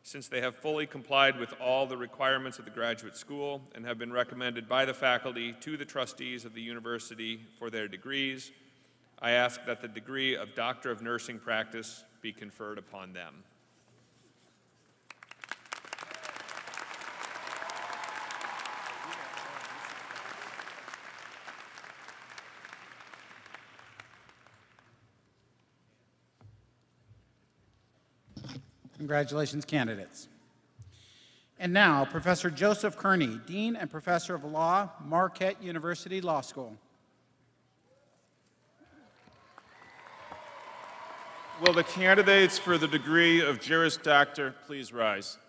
Since they have fully complied with all the requirements of the graduate school and have been recommended by the faculty to the trustees of the university for their degrees, I ask that the degree of Doctor of Nursing Practice be conferred upon them. Congratulations, candidates. And now, Professor Joseph Kearney, Dean and Professor of Law, Marquette University Law School. Will the candidates for the degree of Juris Doctor please rise?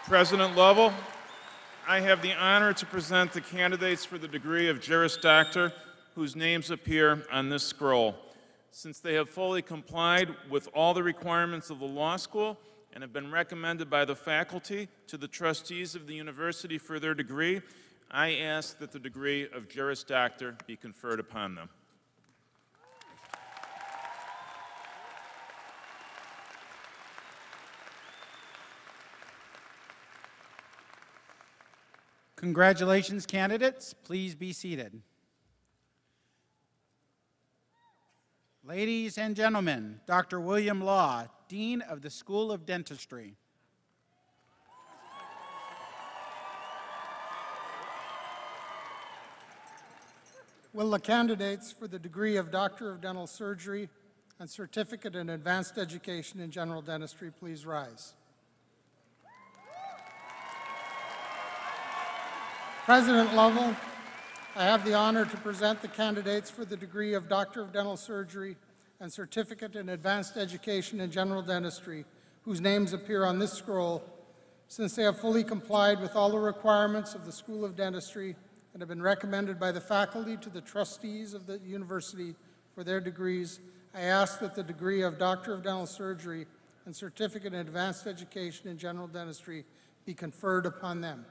President Lovell, I have the honor to present the candidates for the degree of Juris Doctor whose names appear on this scroll. Since they have fully complied with all the requirements of the law school and have been recommended by the faculty to the trustees of the university for their degree, I ask that the degree of Juris Doctor be conferred upon them. Congratulations, candidates. Please be seated. Ladies and gentlemen, Dr. William Law, Dean of the School of Dentistry. Will the candidates for the degree of Doctor of Dental Surgery and Certificate in Advanced Education in General Dentistry please rise? President Lovell, I have the honor to present the candidates for the degree of Doctor of Dental Surgery and Certificate in Advanced Education in General Dentistry, whose names appear on this scroll, since they have fully complied with all the requirements of the School of Dentistry and have been recommended by the faculty to the trustees of the university for their degrees. I ask that the degree of Doctor of Dental Surgery and Certificate in Advanced Education in General Dentistry be conferred upon them.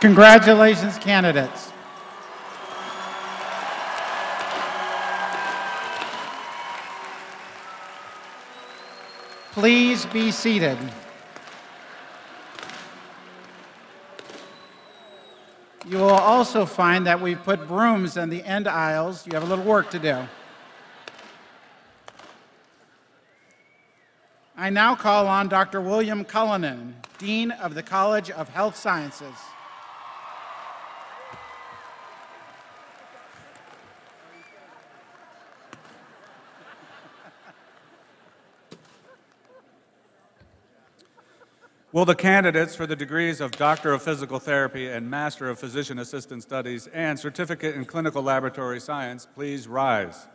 Congratulations, candidates. Please be seated. You will also find that we've put brooms on the end aisles. You have a little work to do. I now call on Dr. William Cullinan, Dean of the College of Health Sciences. Will the candidates for the degrees of Doctor of Physical Therapy and Master of Physician Assistant Studies and Certificate in Clinical Laboratory Science please rise?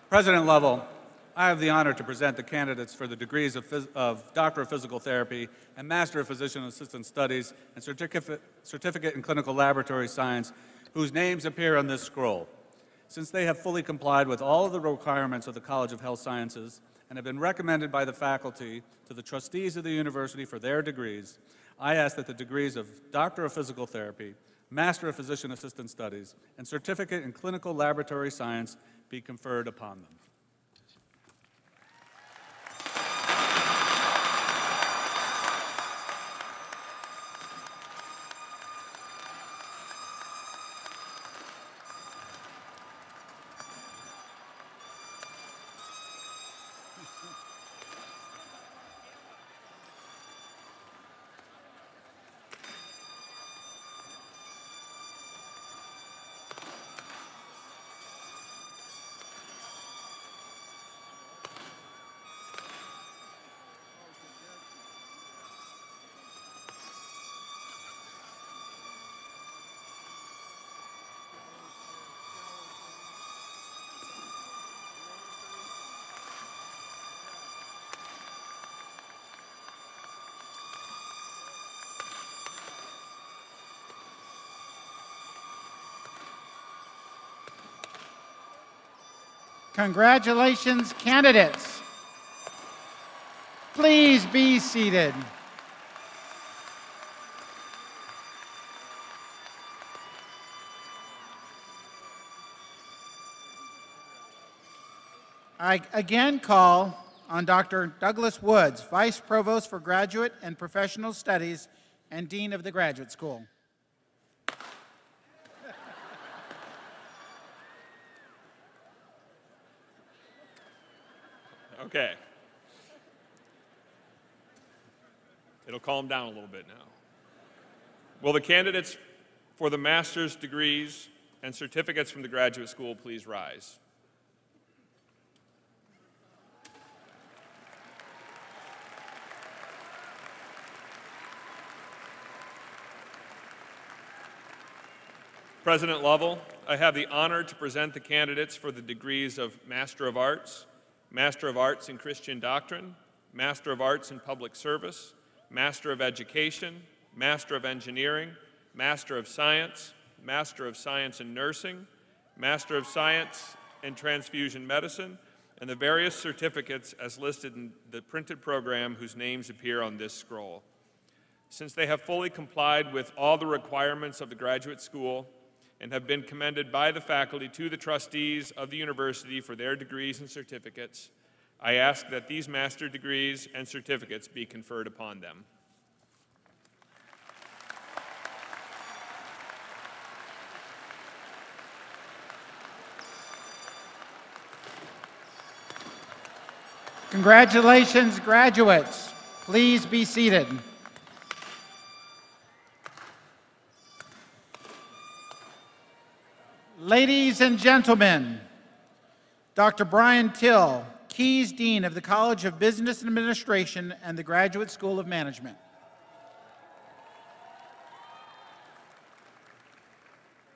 President Lovell, I have the honor to present the candidates for the degrees of Doctor of Physical Therapy and Master of Physician Assistant Studies and Certificate in Clinical Laboratory Science, whose names appear on this scroll. Since they have fully complied with all of the requirements of the College of Health Sciences and have been recommended by the faculty to the trustees of the university for their degrees, I ask that the degrees of Doctor of Physical Therapy, Master of Physician Assistant Studies, and Certificate in Clinical Laboratory Science be conferred upon them. Congratulations, candidates. Please be seated. I again call on Dr. Douglas Woods, Vice Provost for Graduate and Professional Studies and Dean of the Graduate School. Okay. It'll calm down a little bit now. Will the candidates for the master's degrees and certificates from the graduate school please rise? President Lovell, I have the honor to present the candidates for the degrees of Master of Arts, Master of Arts in Christian Doctrine, Master of Arts in Public Service, Master of Education, Master of Engineering, Master of Science in Nursing, Master of Science in Transfusion Medicine, and the various certificates as listed in the printed program whose names appear on this scroll. Since they have fully complied with all the requirements of the graduate school and have been commended by the faculty to the trustees of the university for their degrees and certificates, I ask that these master degrees and certificates be conferred upon them. Congratulations, graduates. Please be seated. Ladies and gentlemen, Dr. Brian Till, Keyes Dean of the College of Business Administration and the Graduate School of Management.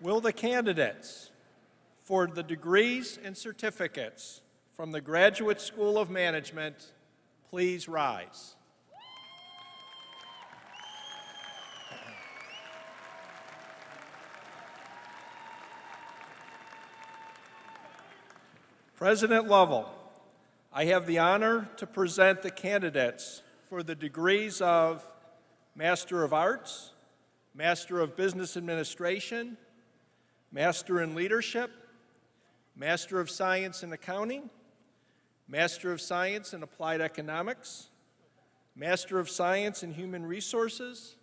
Will the candidates for the degrees and certificates from the Graduate School of Management please rise? President Lovell, I have the honor to present the candidates for the degrees of Master of Arts, Master of Business Administration, Master in Leadership, Master of Science in Accounting, Master of Science in Applied Economics, Master of Science in Human Resources,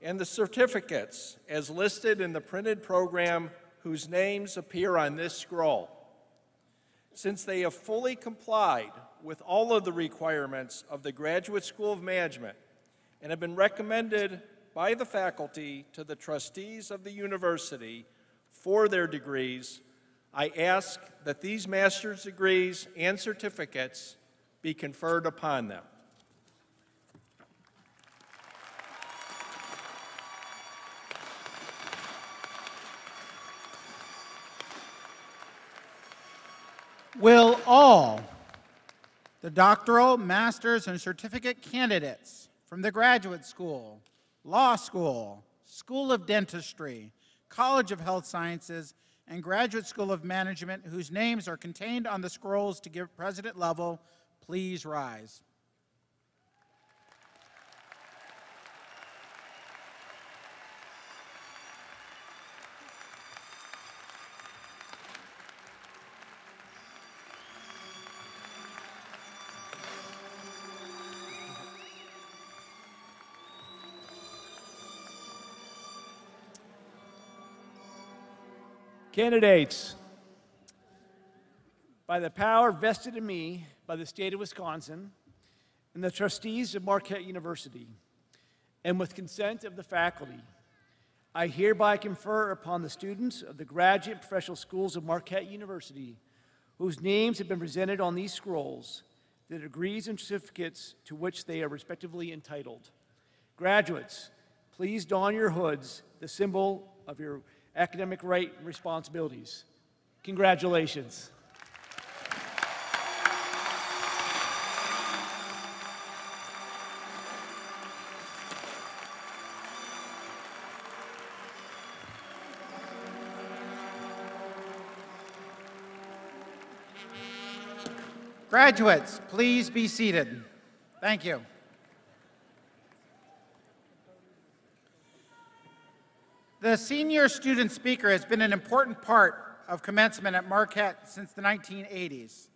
and the certificates as listed in the printed program whose names appear on this scroll. Since they have fully complied with all of the requirements of the Graduate School of Management and have been recommended by the faculty to the trustees of the university for their degrees, I ask that these master's degrees and certificates be conferred upon them. Will all the doctoral, master's, and certificate candidates from the graduate school, law school, School of Dentistry, College of Health Sciences, and Graduate School of Management whose names are contained on the scrolls to give president level, please rise. Candidates, by the power vested in me by the state of Wisconsin and the trustees of Marquette University, and with consent of the faculty, I hereby confer upon the students of the graduate and professional schools of Marquette University, whose names have been presented on these scrolls, the degrees and certificates to which they are respectively entitled. Graduates, please don your hoods, the symbol of your academic right and responsibilities. Congratulations. Graduates, please be seated. Thank you. The senior student speaker has been an important part of commencement at Marquette since the 1980s.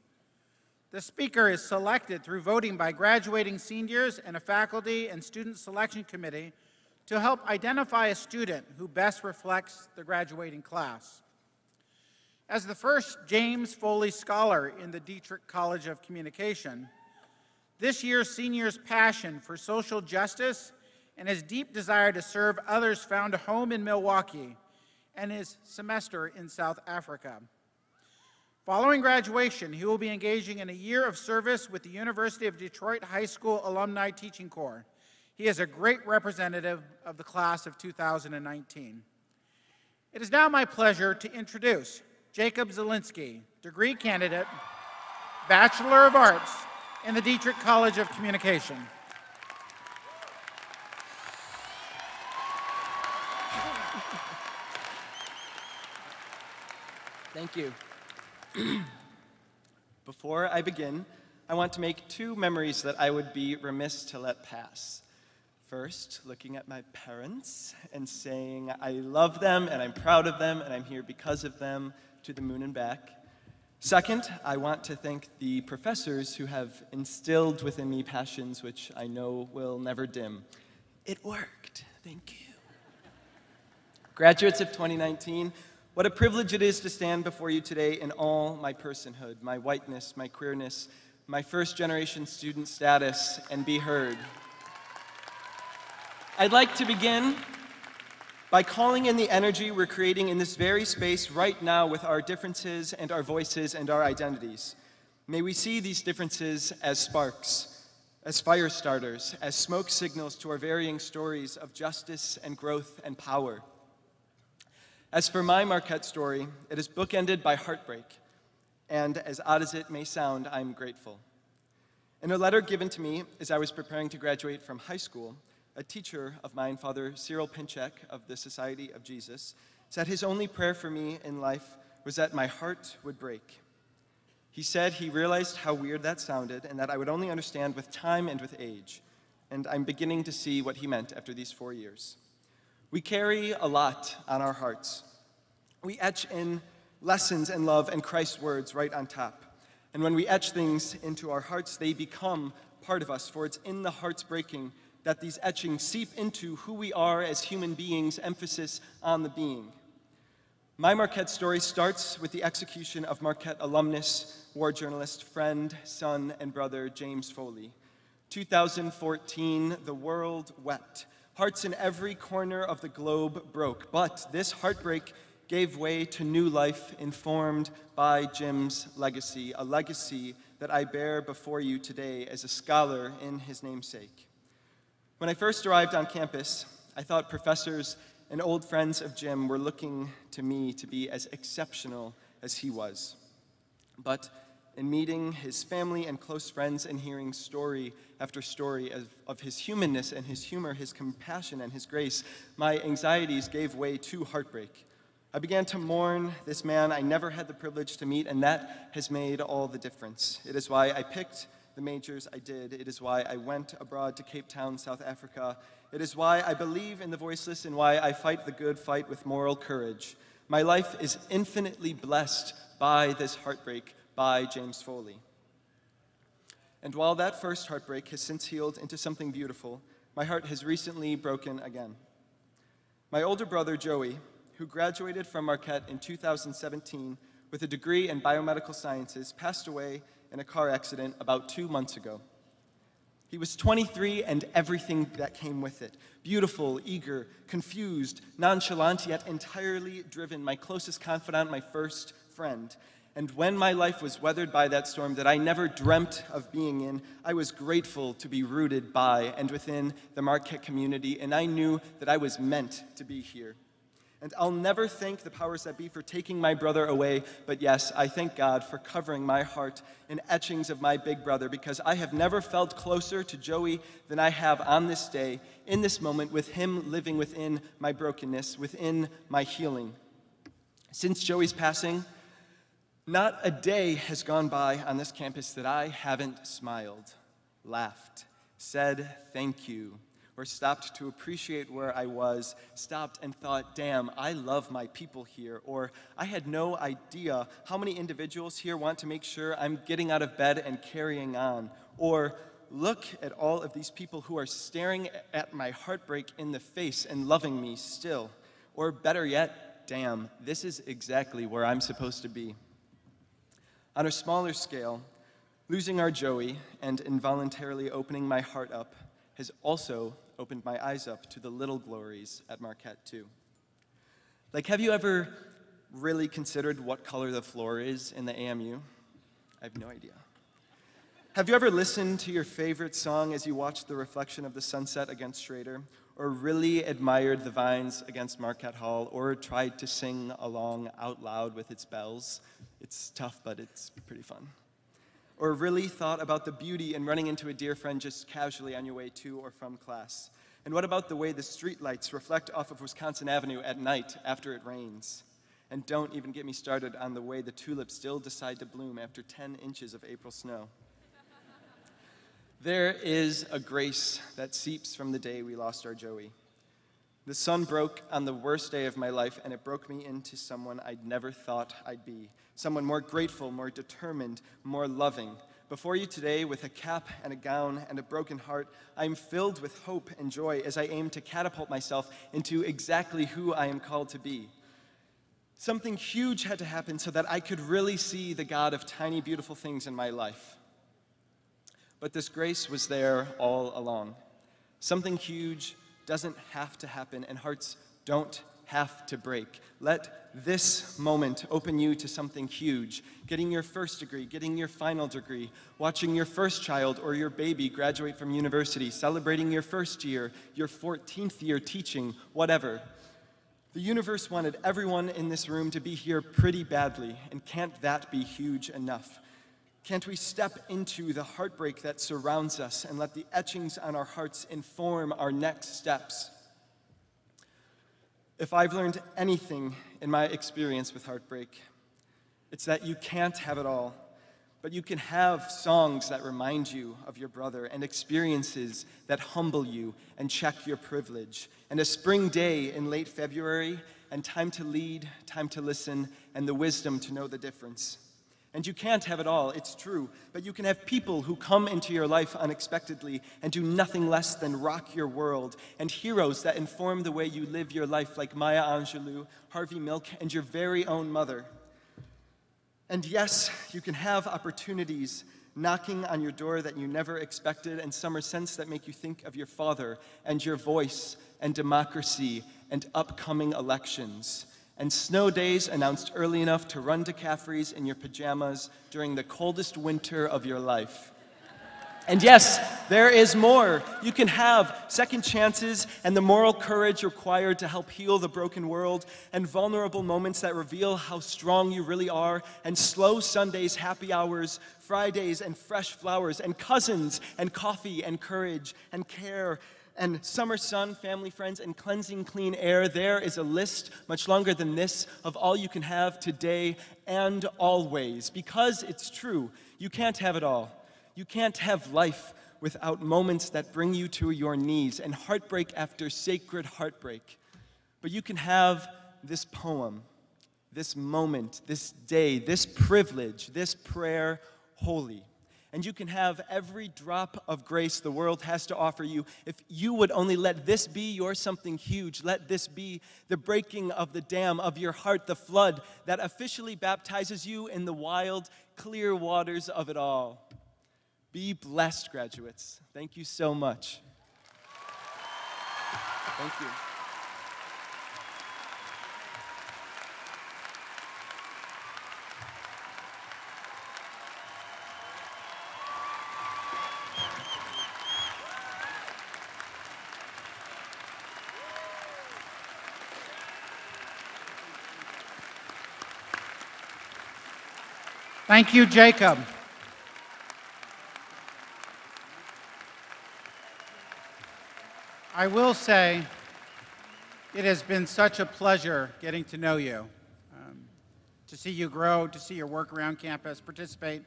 The speaker is selected through voting by graduating seniors and a faculty and student selection committee to help identify a student who best reflects the graduating class. As the first James Foley Scholar in the Dietrich College of Communication, this year's senior's passion for social justice and his deep desire to serve others found a home in Milwaukee and his semester in South Africa. Following graduation, he will be engaging in a year of service with the University of Detroit High School Alumni Teaching Corps. He is a great representative of the class of 2019. It is now my pleasure to introduce Jacob Zielinski, degree candidate, Bachelor of Arts in the Dietrich College of Communication. Thank you. Before I begin, I want to make two memories that I would be remiss to let pass. First, looking at my parents and saying I love them and I'm proud of them and I'm here because of them to the moon and back. Second, I want to thank the professors who have instilled within me passions which I know will never dim. It worked. Thank you. Graduates of 2019, what a privilege it is to stand before you today in all my personhood, my whiteness, my queerness, my first-generation student status, and be heard. I'd like to begin by calling in the energy we're creating in this very space right now with our differences and our voices and our identities. May we see these differences as sparks, as fire starters, as smoke signals to our varying stories of justice and growth and power. As for my Marquette story, it is bookended by heartbreak, and as odd as it may sound, I'm grateful. In a letter given to me as I was preparing to graduate from high school, a teacher of mine, Father Cyril Pinchek of the Society of Jesus, said his only prayer for me in life was that my heart would break. He said he realized how weird that sounded and that I would only understand with time and with age, and I'm beginning to see what he meant after these 4 years. We carry a lot on our hearts. We etch in lessons and love and Christ's words right on top. And when we etch things into our hearts, they become part of us, for it's in the heart's breaking that these etchings seep into who we are as human beings, emphasis on the being. My Marquette story starts with the execution of Marquette alumnus, war journalist, friend, son, and brother James Foley. 2014, the world wept. Hearts in every corner of the globe broke, but this heartbreak gave way to new life informed by Jim's legacy, a legacy that I bear before you today as a scholar in his namesake. When I first arrived on campus, I thought professors and old friends of Jim were looking to me to be as exceptional as he was. But in meeting his family and close friends and hearing story after story of his humanness and his humor, his compassion and his grace, my anxieties gave way to heartbreak. I began to mourn this man I never had the privilege to meet, and that has made all the difference. It is why I picked the majors I did. It is why I went abroad to Cape Town, South Africa. It is why I believe in the voiceless and why I fight the good fight with moral courage. My life is infinitely blessed by this heartbreak by James Foley. And while that first heartbreak has since healed into something beautiful, my heart has recently broken again. My older brother, Joey, who graduated from Marquette in 2017 with a degree in biomedical sciences, passed away in a car accident about 2 months ago. He was 23 and everything that came with it. Beautiful, eager, confused, nonchalant, yet entirely driven, my closest confidant, my first friend. And when my life was weathered by that storm that I never dreamt of being in, I was grateful to be rooted by and within the Marquette community, and I knew that I was meant to be here. And I'll never thank the powers that be for taking my brother away, but yes, I thank God for covering my heart in etchings of my big brother, because I have never felt closer to Joey than I have on this day, in this moment, with him living within my brokenness, within my healing. Since Joey's passing, not a day has gone by on this campus that I haven't smiled, laughed, said thank you, or stopped to appreciate where I was, stopped and thought, damn, I love my people here, or I had no idea how many individuals here want to make sure I'm getting out of bed and carrying on, or look at all of these people who are staring at my heartbreak in the face and loving me still, or better yet, damn, this is exactly where I'm supposed to be. On a smaller scale, losing our Joey and involuntarily opening my heart up has also opened my eyes up to the little glories at Marquette too. Like, have you ever really considered what color the floor is in the AMU? I have no idea. Have you ever listened to your favorite song as you watched the reflection of the sunset against Schrader, or really admired the vines against Marquette Hall, or tried to sing along out loud with its bells? It's tough, but it's pretty fun. Or really thought about the beauty in running into a dear friend just casually on your way to or from class? And what about the way the streetlights reflect off of Wisconsin Avenue at night after it rains? And don't even get me started on the way the tulips still decide to bloom after 10 inches of April snow. There is a grace that seeps from the day we lost our Joey. The sun broke on the worst day of my life, and it broke me into someone I'd never thought I'd be. Someone more grateful, more determined, more loving. Before you today, with a cap and a gown and a broken heart, I'm filled with hope and joy as I aim to catapult myself into exactly who I am called to be. Something huge had to happen so that I could really see the God of tiny, beautiful things in my life. But this grace was there all along. Something huge doesn't have to happen, and hearts don't have to break. Let this moment open you to something huge. Getting your first degree, getting your final degree, watching your first child or your baby graduate from university, celebrating your first year, your 14th year teaching, whatever. The universe wanted everyone in this room to be here pretty badly, and can't that be huge enough? Can't we step into the heartbreak that surrounds us and let the etchings on our hearts inform our next steps? If I've learned anything in my experience with heartbreak, it's that you can't have it all, but you can have songs that remind you of your brother, and experiences that humble you and check your privilege, and a spring day in late February and time to lead, time to listen, and the wisdom to know the difference. And you can't have it all, it's true, but you can have people who come into your life unexpectedly and do nothing less than rock your world, and heroes that inform the way you live your life, like Maya Angelou, Harvey Milk, and your very own mother. And yes, you can have opportunities knocking on your door that you never expected, and summer scents that make you think of your father and your voice and democracy and upcoming elections. And snow days announced early enough to run to Caffrey's in your pajamas during the coldest winter of your life. And yes, there is more. You can have second chances and the moral courage required to help heal the broken world, and vulnerable moments that reveal how strong you really are, and slow Sundays, happy hours, Fridays, and fresh flowers, and cousins, and coffee, and courage, and care, and summer sun, family, friends, and cleansing clean air. There is a list much longer than this of all you can have today and always. Because it's true, you can't have it all. You can't have life without moments that bring you to your knees and heartbreak after sacred heartbreak. But you can have this poem, this moment, this day, this privilege, this prayer holy. And you can have every drop of grace the world has to offer you if you would only let this be your something huge. Let this be the breaking of the dam of your heart, the flood that officially baptizes you in the wild, clear waters of it all. Be blessed, graduates. Thank you so much. Thank you. Thank you, Jacob. I will say it has been such a pleasure getting to know you, to see you grow, to see your work around campus, participate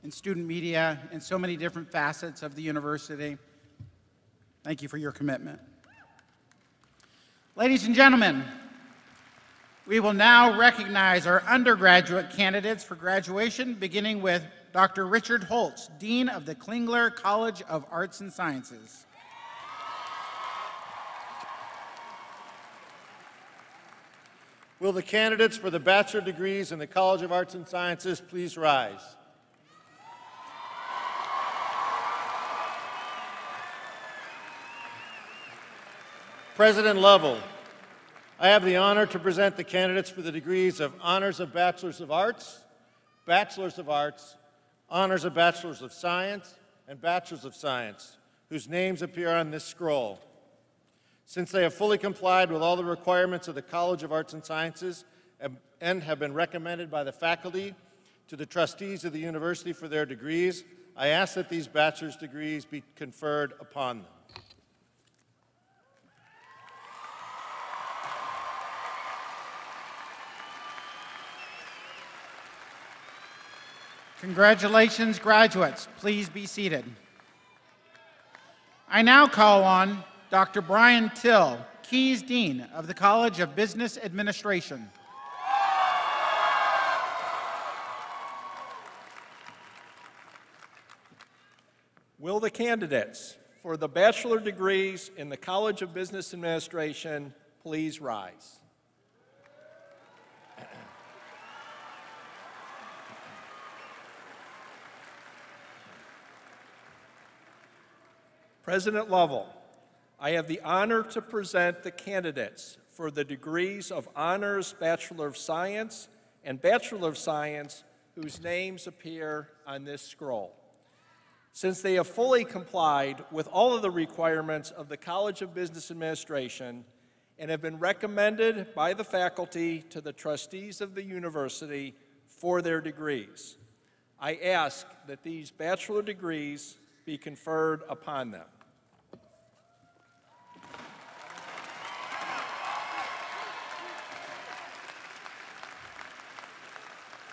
in student media in so many different facets of the university. Thank you for your commitment. Ladies and gentlemen, we will now recognize our undergraduate candidates for graduation, beginning with Dr. Richard Holtz, Dean of the Klingler College of Arts and Sciences. Will the candidates for the bachelor degrees in the College of Arts and Sciences please rise? President Lovell, I have the honor to present the candidates for the degrees of Honors of Bachelors of Arts, Bachelors of Arts, Honors of Bachelors of Science, and Bachelors of Science, whose names appear on this scroll. Since they have fully complied with all the requirements of the College of Arts and Sciences and have been recommended by the faculty to the trustees of the university for their degrees, I ask that these bachelor's degrees be conferred upon them. Congratulations, graduates. Please be seated. I now call on Dr. Brian Till, Keyes Dean of the College of Business Administration. Will the candidates for the bachelor degrees in the College of Business Administration please rise? President Lovell, I have the honor to present the candidates for the degrees of Honors Bachelor of Science and Bachelor of Science whose names appear on this scroll. Since they have fully complied with all of the requirements of the College of Business Administration and have been recommended by the faculty to the trustees of the university for their degrees, I ask that these bachelor degrees be conferred upon them.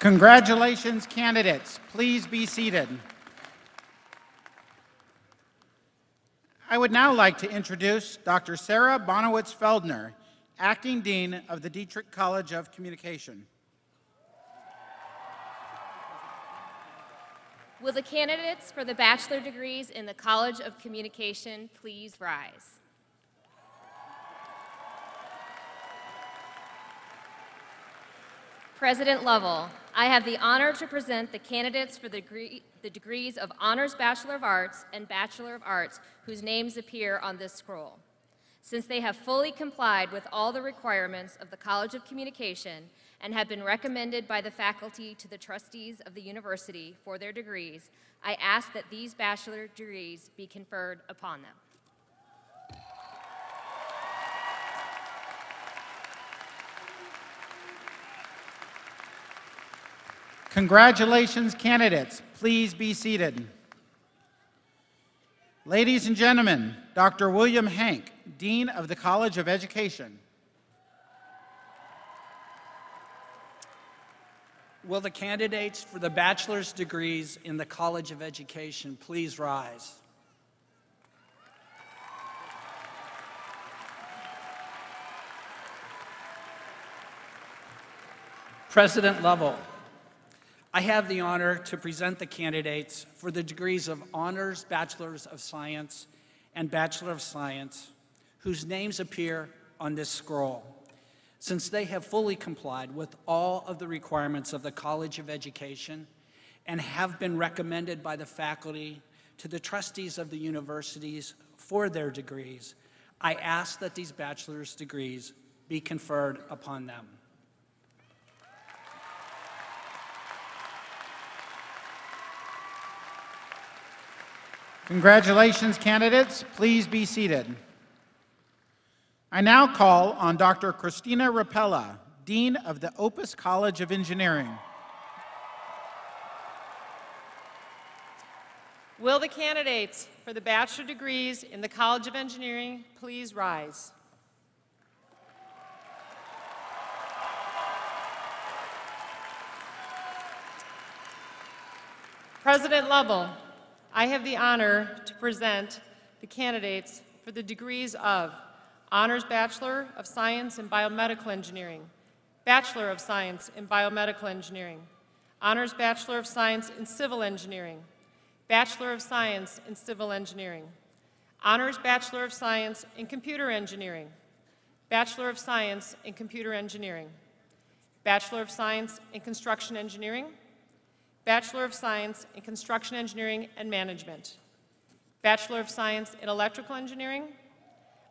Congratulations, candidates. Please be seated. I would now like to introduce Dr. Sarah Bonowitz-Feldner, Acting Dean of the Dietrich College of Communication. Will the candidates for the bachelor degrees in the College of Communication please rise? President Lovell, I have the honor to present the candidates for the degrees of Honors Bachelor of Arts and Bachelor of Arts whose names appear on this scroll. Since they have fully complied with all the requirements of the College of Communication and have been recommended by the faculty to the trustees of the university for their degrees, I ask that these bachelor degrees be conferred upon them. Congratulations, candidates. Please be seated. Ladies and gentlemen, Dr. William Hank, Dean of the College of Education. Will the candidates for the bachelor's degrees in the College of Education please rise? President Lovell, I have the honor to present the candidates for the degrees of Honors Bachelors of Science and Bachelor of Science whose names appear on this scroll. Since they have fully complied with all of the requirements of the College of Education and have been recommended by the faculty to the trustees of the universities for their degrees, I ask that these bachelor's degrees be conferred upon them. Congratulations, candidates. Please be seated. I now call on Dr. Christina Rapella, Dean of the Opus College of Engineering. Will the candidates for the bachelor degrees in the College of Engineering please rise? President Lovell, I have the honor to present the candidates for the degrees of Honors Bachelor of Science in Biomedical Engineering, Bachelor of Science in Biomedical Engineering, Honors Bachelor of Science in Civil Engineering, Bachelor of Science in Civil Engineering, Honors Bachelor of Science in Computer Engineering, Bachelor of Science in Computer Engineering, Bachelor of Science in Construction Engineering, Bachelor of Science in Construction Engineering and Management, Bachelor of Science in Electrical Engineering,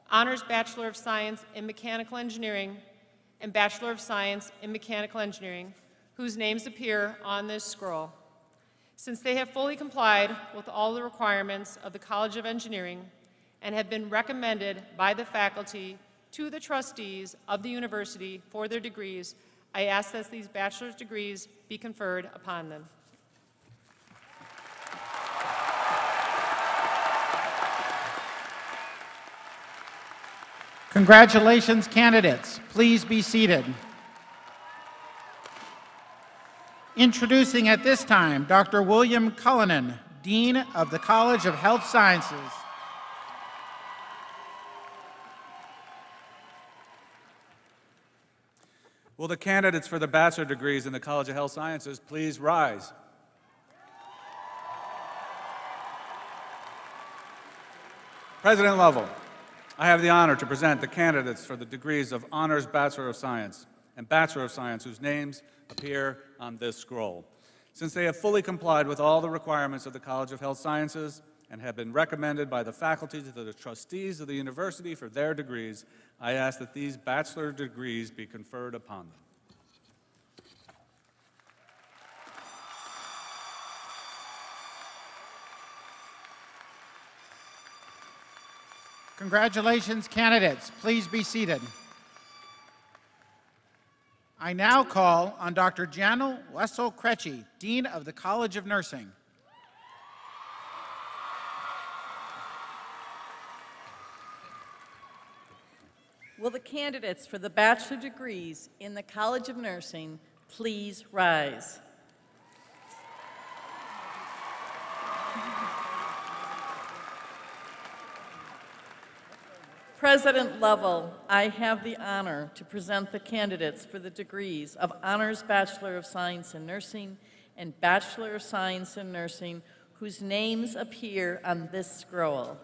Honors Bachelor of Science in Mechanical Engineering, and Bachelor of Science in Mechanical Engineering, whose names appear on this scroll. Since they have fully complied with all the requirements of the College of Engineering and have been recommended by the faculty to the trustees of the university for their degrees, I ask that these bachelor's degrees be conferred upon them. Congratulations, candidates. Please be seated. Introducing at this time, Dr. William Cullinan, Dean of the College of Health Sciences. Will the candidates for the bachelor degrees in the College of Health Sciences please rise? President Lovell, I have the honor to present the candidates for the degrees of Honors Bachelor of Science and Bachelor of Science whose names appear on this scroll. Since they have fully complied with all the requirements of the College of Health Sciences and have been recommended by the faculty to the trustees of the university for their degrees, I ask that these bachelor degrees be conferred upon them. Congratulations, candidates. Please be seated. I now call on Dr. Jano Wessel-Kretschy, Dean of the College of Nursing. Will the candidates for the bachelor degrees in the College of Nursing please rise? President Lovell, I have the honor to present the candidates for the degrees of Honors Bachelor of Science in Nursing and Bachelor of Science in Nursing, whose names appear on this scroll.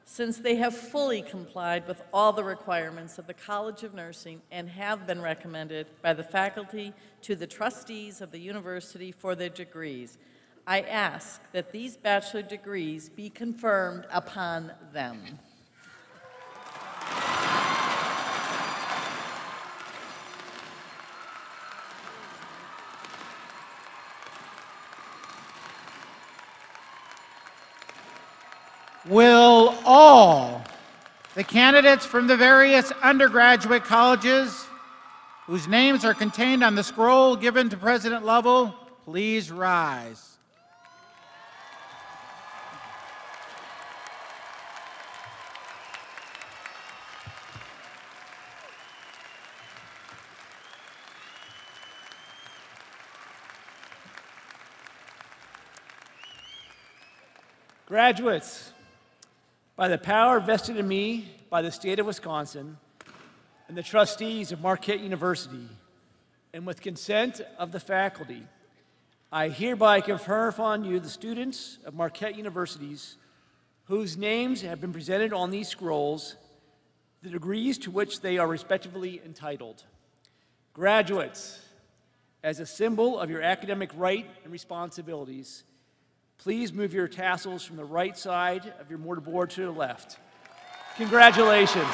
Since they have fully complied with all the requirements of the College of Nursing and have been recommended by the faculty to the trustees of the university for their degrees, I ask that these bachelor degrees be confirmed upon them. Will all the candidates from the various undergraduate colleges whose names are contained on the scroll given to President Lovell please rise? Graduates, by the power vested in me by the state of Wisconsin and the trustees of Marquette University, and with consent of the faculty, I hereby confer upon you the students of Marquette Universities whose names have been presented on these scrolls, the degrees to which they are respectively entitled. Graduates, as a symbol of your academic right and responsibilities, please move your tassels from the right side of your mortarboard to the left. Congratulations.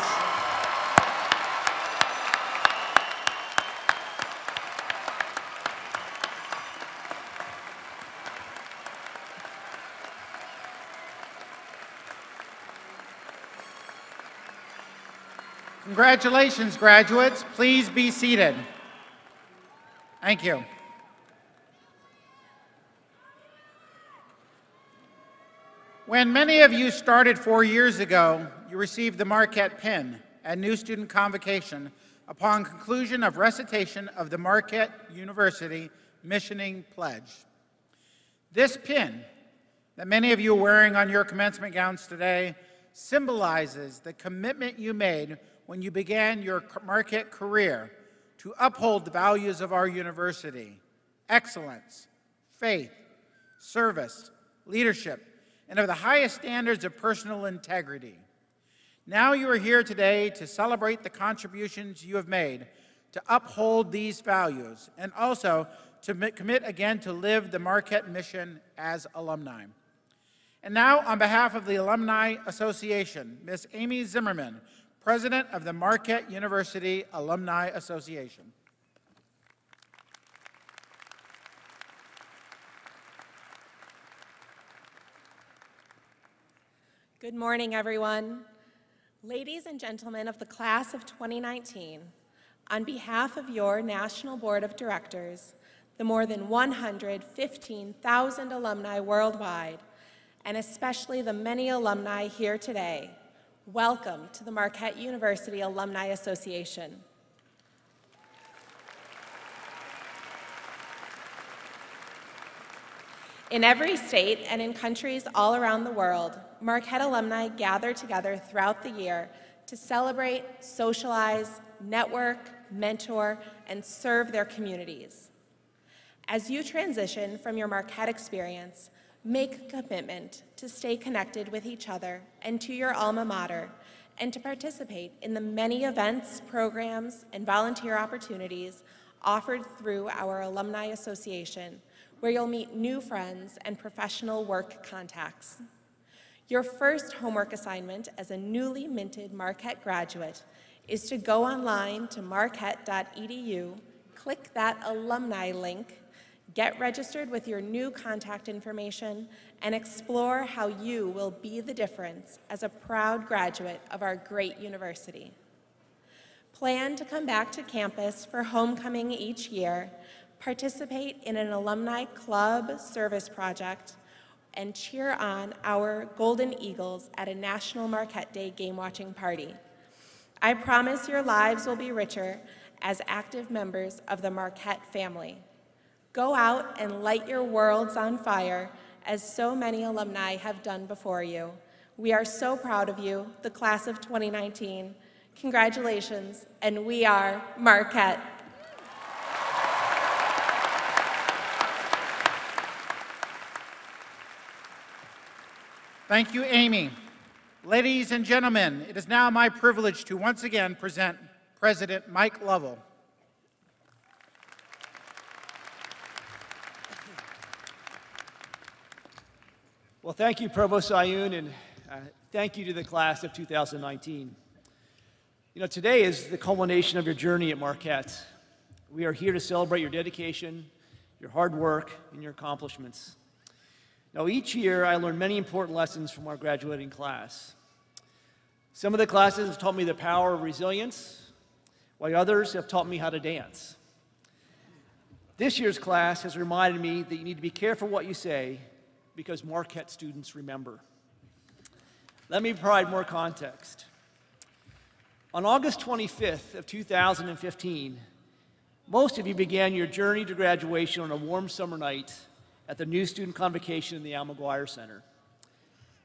Congratulations, graduates. Please be seated. Thank you. When many of you started 4 years ago, you received the Marquette pin at new student convocation upon conclusion of recitation of the Marquette University Missioning Pledge. This pin that many of you are wearing on your commencement gowns today symbolizes the commitment you made when you began your Marquette career to uphold the values of our university: excellence, faith, service, leadership, and of the highest standards of personal integrity. Now you are here today to celebrate the contributions you have made to uphold these values and also to commit again to live the Marquette mission as alumni. And now, on behalf of the Alumni Association, Ms. Amy Zimmerman, President of the Marquette University Alumni Association. Good morning, everyone. Ladies and gentlemen of the class of 2019, on behalf of your National Board of Directors, the more than 115,000 alumni worldwide, and especially the many alumni here today, welcome to the Marquette University Alumni Association. In every state and in countries all around the world, Marquette alumni gather together throughout the year to celebrate, socialize, network, mentor, and serve their communities. As you transition from your Marquette experience, make a commitment to stay connected with each other and to your alma mater, and to participate in the many events, programs, and volunteer opportunities offered through our Alumni Association, where you'll meet new friends and professional work contacts. Your first homework assignment as a newly minted Marquette graduate is to go online to marquette.edu, click that alumni link, get registered with your new contact information, and explore how you will be the difference as a proud graduate of our great university. Plan to come back to campus for homecoming each year, participate in an alumni club service project, and cheer on our Golden Eagles at a National Marquette Day game watching party. I promise your lives will be richer as active members of the Marquette family. Go out and light your worlds on fire, as so many alumni have done before you. We are so proud of you, the class of 2019. Congratulations, and we are Marquette. Thank you, Amy. Ladies and gentlemen, it is now my privilege to once again present President Mike Lovell. Well, thank you, Provost Ayoun, and thank you to the class of 2019. You know, today is the culmination of your journey at Marquette. We are here to celebrate your dedication, your hard work, and your accomplishments. Now, each year, I learn many important lessons from our graduating class. Some of the classes have taught me the power of resilience, while others have taught me how to dance. This year's class has reminded me that you need to be careful what you say because Marquette students remember. Let me provide more context. On August 25th of 2015, most of you began your journey to graduation on a warm summer night at the new student convocation in the Al McGuire Center.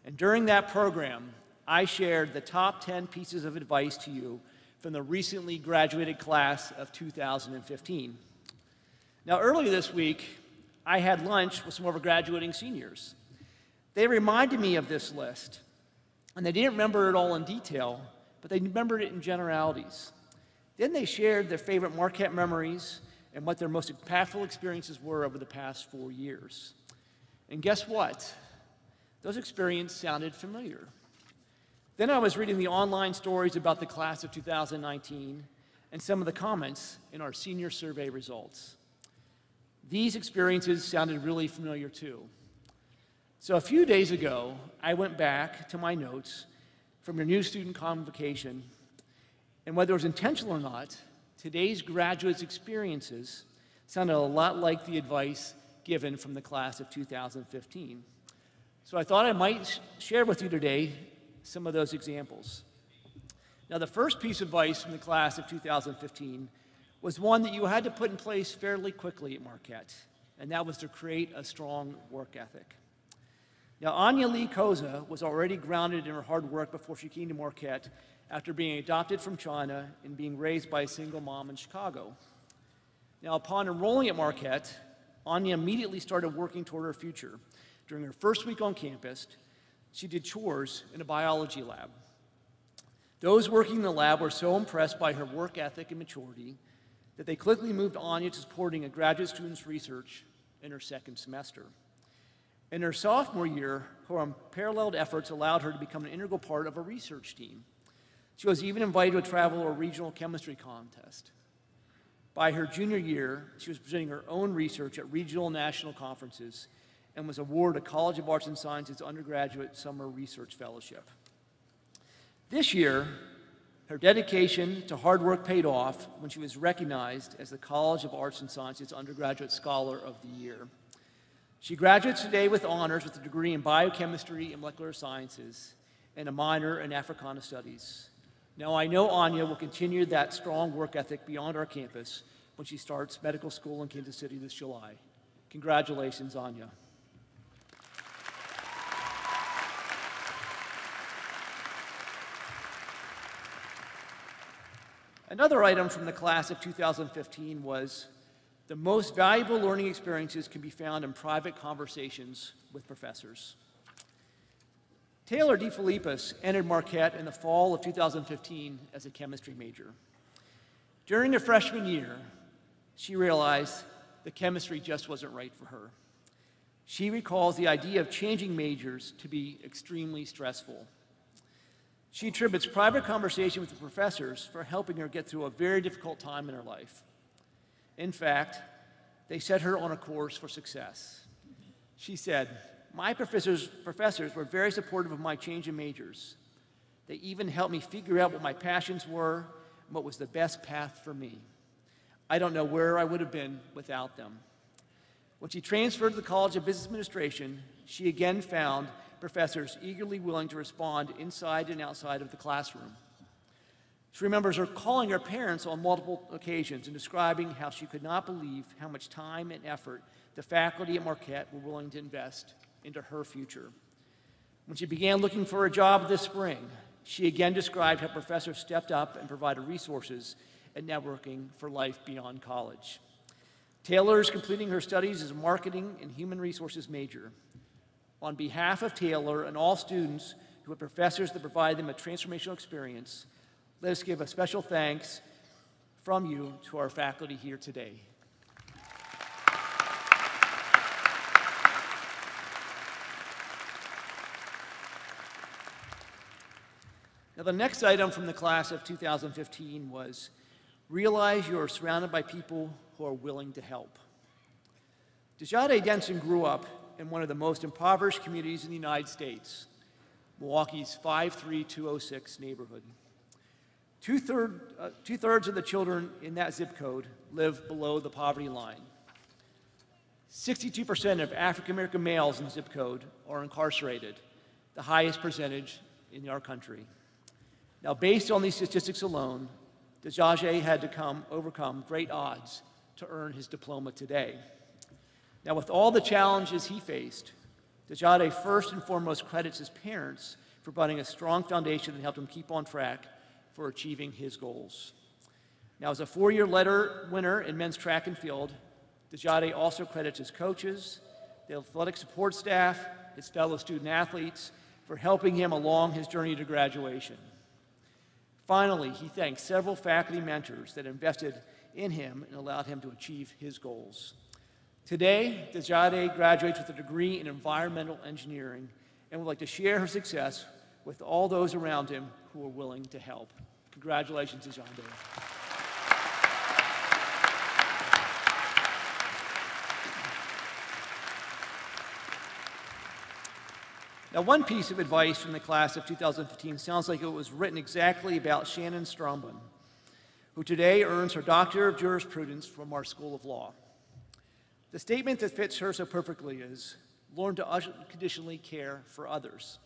And during that program, I shared the top 10 pieces of advice to you from the recently graduated class of 2015. Now, earlier this week, I had lunch with some of our graduating seniors. They reminded me of this list, and they didn't remember it all in detail, but they remembered it in generalities. Then they shared their favorite Marquette memories and what their most impactful experiences were over the past 4 years. And guess what? Those experiences sounded familiar. Then I was reading the online stories about the class of 2019 and some of the comments in our senior survey results. These experiences sounded really familiar too. So a few days ago, I went back to my notes from your new student convocation, and whether it was intentional or not, today's graduates' experiences sounded a lot like the advice given from the class of 2015. So I thought I might share with you today some of those examples. Now, the first piece of advice from the class of 2015 was one that you had to put in place fairly quickly at Marquette, and that was to create a strong work ethic. Now, Anya Lee Koza was already grounded in her hard work before she came to Marquette after being adopted from China and being raised by a single mom in Chicago. Now, upon enrolling at Marquette, Anya immediately started working toward her future. During her first week on campus, she did chores in a biology lab. Those working in the lab were so impressed by her work ethic and maturity that they quickly moved Anya to supporting a graduate student's research in her second semester. In her sophomore year, her unparalleled efforts allowed her to become an integral part of a research team. She was even invited to travel to a regional chemistry contest. By her junior year, she was presenting her own research at regional and national conferences and was awarded a College of Arts and Sciences undergraduate summer research fellowship. This year, her dedication to hard work paid off when she was recognized as the College of Arts and Sciences Undergraduate Scholar of the Year. She graduates today with honors with a degree in biochemistry and molecular sciences and a minor in Africana studies. Now, I know Anya will continue that strong work ethic beyond our campus when she starts medical school in Kansas City this July. Congratulations, Anya. Another item from the class of 2015 was the most valuable learning experiences can be found in private conversations with professors. Taylor DeFilippis entered Marquette in the fall of 2015 as a chemistry major. During her freshman year, she realized the chemistry just wasn't right for her. She recalls the idea of changing majors to be extremely stressful. She attributes private conversation with the professors for helping her get through a very difficult time in her life. In fact, they set her on a course for success. She said, "My professors were very supportive of my change in majors. They even helped me figure out what my passions were and what was the best path for me. I don't know where I would have been without them." When she transferred to the College of Business Administration, she again found professors eagerly willing to respond inside and outside of the classroom. She remembers her calling her parents on multiple occasions and describing how she could not believe how much time and effort the faculty at Marquette were willing to invest into her future. When she began looking for a job this spring, she again described how professors stepped up and provided resources and networking for life beyond college. Taylor is completing her studies as a marketing and human resources major. On behalf of Taylor and all students who have professors that provide them a transformational experience, let us give a special thanks from you to our faculty here today. Now, the next item from the class of 2015 was realize you are surrounded by people who are willing to help. Dejade Denson grew up in one of the most impoverished communities in the United States, Milwaukee's 53206 neighborhood. Two-thirds of the children in that zip code live below the poverty line. 62% of African American males in the zip code are incarcerated, the highest percentage in our country. Now, based on these statistics alone, Dejade had to overcome great odds to earn his diploma today. Now, with all the challenges he faced, Dejade first and foremost credits his parents for providing a strong foundation that helped him keep on track for achieving his goals. Now, as a four-year winner in men's track and field, Dejade also credits his coaches, the athletic support staff, his fellow student athletes for helping him along his journey to graduation. Finally, he thanks several faculty mentors that invested in him and allowed him to achieve his goals. Today, Dejade graduates with a degree in environmental engineering and would like to share her success with all those around him who are willing to help. Congratulations, Dejade. Now, one piece of advice from the class of 2015 sounds like it was written exactly about Shannon Stromben, who today earns her Doctor of Jurisprudence from our School of Law. The statement that fits her so perfectly is, learn to unconditionally care for others.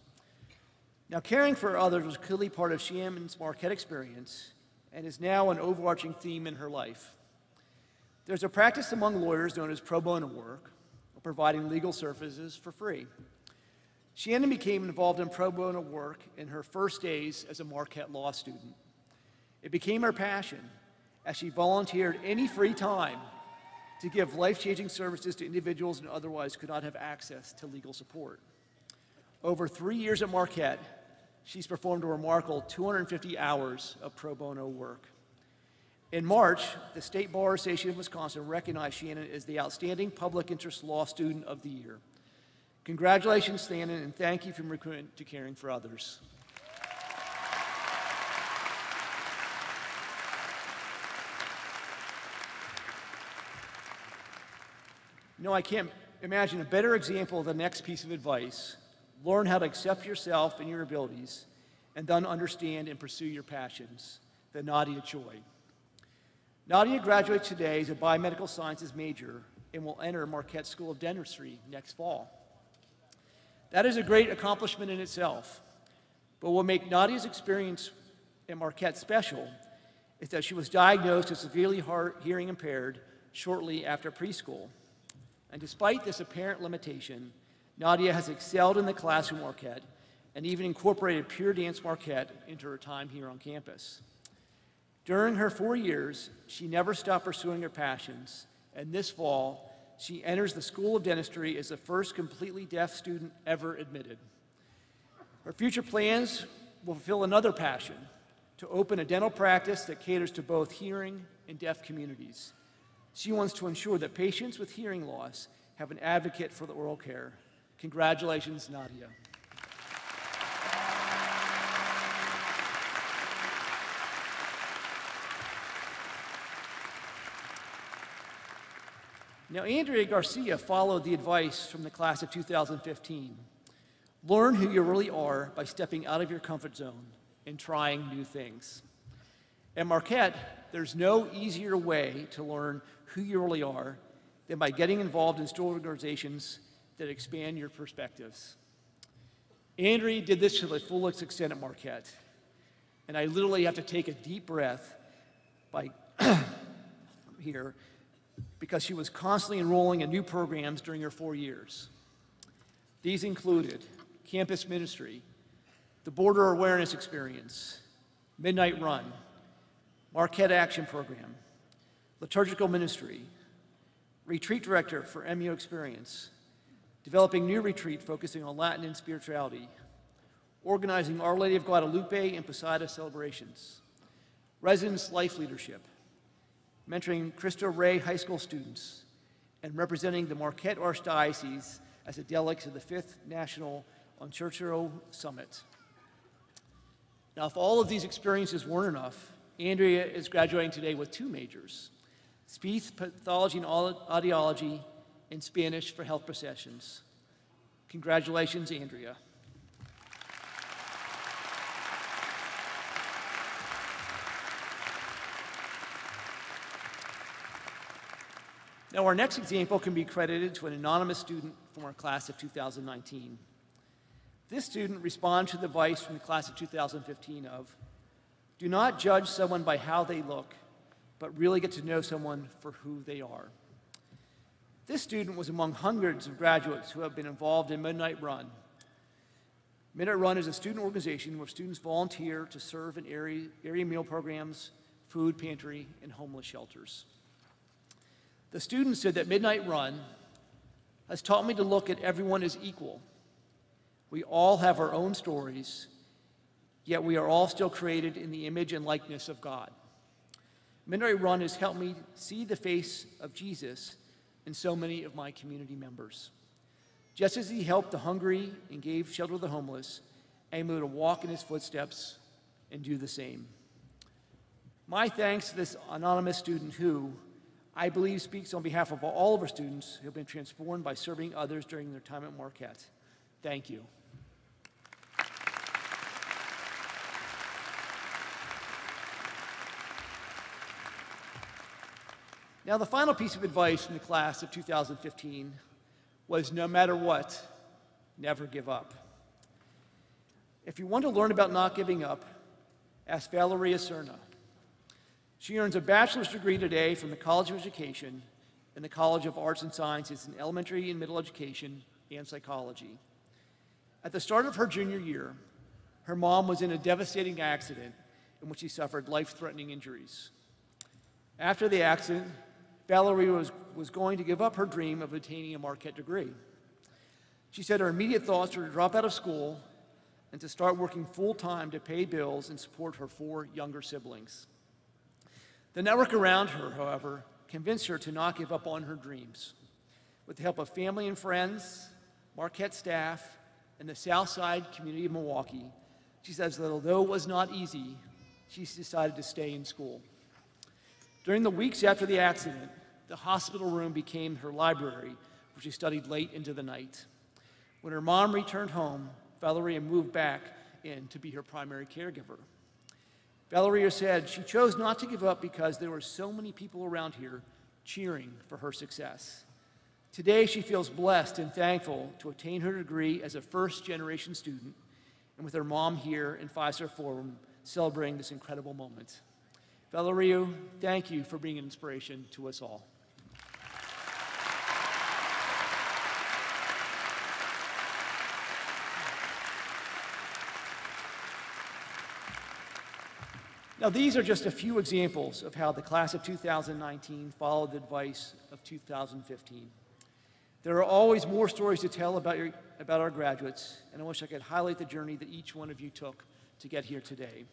Now, caring for others was clearly part of Shannon's Marquette experience and is now an overarching theme in her life. There's a practice among lawyers known as pro bono work, or providing legal services for free. Shannon became involved in pro bono work in her first days as a Marquette law student. It became her passion as she volunteered any free time to give life-changing services to individuals who otherwise could not have access to legal support. Over 3 years at Marquette, she's performed a remarkable 250 hours of pro bono work. In March, the State Bar Association of Wisconsin recognized Shannon as the Outstanding Public Interest Law Student of the Year. Congratulations, Shannon, and thank you for your commitment to caring for others. No, I can't imagine a better example of the next piece of advice. Learn how to accept yourself and your abilities, and then understand and pursue your passions, than Nadia Choi. Nadia graduates today as a biomedical sciences major and will enter Marquette School of Dentistry next fall. That is a great accomplishment in itself, but what will make Nadia's experience at Marquette special is that she was diagnosed as severely hearing impaired shortly after preschool. And despite this apparent limitation, Nadia has excelled in the classroom at Marquette and even incorporated Pure Dance Marquette into her time here on campus. During her 4 years, she never stopped pursuing her passions, and this fall, she enters the School of Dentistry as the first completely deaf student ever admitted. Her future plans will fulfill another passion, to open a dental practice that caters to both hearing and deaf communities. She wants to ensure that patients with hearing loss have an advocate for the oral care. Congratulations, Nadia. Now, Andrea Garcia followed the advice from the class of 2015. Learn who you really are by stepping out of your comfort zone and trying new things. At Marquette, there's no easier way to learn who you really are than by getting involved in student organizations that expand your perspectives. Andrea did this to the fullest extent at Marquette, and I literally have to take a deep breath by here because she was constantly enrolling in new programs during her 4 years. These included campus ministry, the border awareness experience, Midnight Run, Marquette Action Program, liturgical ministry, retreat director for MU Experience, developing new retreat focusing on Latin and spirituality, organizing Our Lady of Guadalupe and Posada celebrations, residence life leadership, mentoring Cristo Rey High School students, and representing the Marquette Archdiocese as a delegate to the 5th National Unchurchero Summit. Now, if all of these experiences weren't enough, Andrea is graduating today with 2 majors, speech pathology and audiology, and Spanish for health professions. Congratulations, Andrea. Now, our next example can be credited to an anonymous student from our class of 2019. This student responded to the advice from the class of 2015 of, do not judge someone by how they look, but really get to know someone for who they are. This student was among hundreds of graduates who have been involved in Midnight Run. Midnight Run is a student organization where students volunteer to serve in area meal programs, food pantry, and homeless shelters. The student said that Midnight Run has taught me to look at everyone as equal. We all have our own stories, yet we are all still created in the image and likeness of God. Midnight Run has helped me see the face of Jesus in so many of my community members. Just as he helped the hungry and gave shelter to the homeless, I am able to walk in his footsteps and do the same. My thanks to this anonymous student who, I believe, speaks on behalf of all of our students who have been transformed by serving others during their time at Marquette. Thank you. Now, the final piece of advice from the class of 2015 was no matter what, never give up. If you want to learn about not giving up, ask Valeria Serna. She earns a bachelor's degree today from the College of Education and the College of Arts and Sciences in elementary and middle education and psychology. At the start of her junior year, her mom was in a devastating accident in which she suffered life-threatening injuries. After the accident, Valerie was going to give up her dream of attaining a Marquette degree. She said her immediate thoughts were to drop out of school and to start working full-time to pay bills and support her 4 younger siblings. The network around her, however, convinced her to not give up on her dreams. With the help of family and friends, Marquette staff, and the Southside community of Milwaukee, she says that although it was not easy, she decided to stay in school. During the weeks after the accident, the hospital room became her library, where she studied late into the night. When her mom returned home, Valeria moved back in to be her primary caregiver. Valeria said she chose not to give up because there were so many people around here cheering for her success. Today, she feels blessed and thankful to attain her degree as a first-generation student, and with her mom here in Fiserv Forum celebrating this incredible moment. Valeria, thank you for being an inspiration to us all. Now, these are just a few examples of how the class of 2019 followed the advice of 2015. There are always more stories to tell about our graduates, and I wish I could highlight the journey that each one of you took to get here today.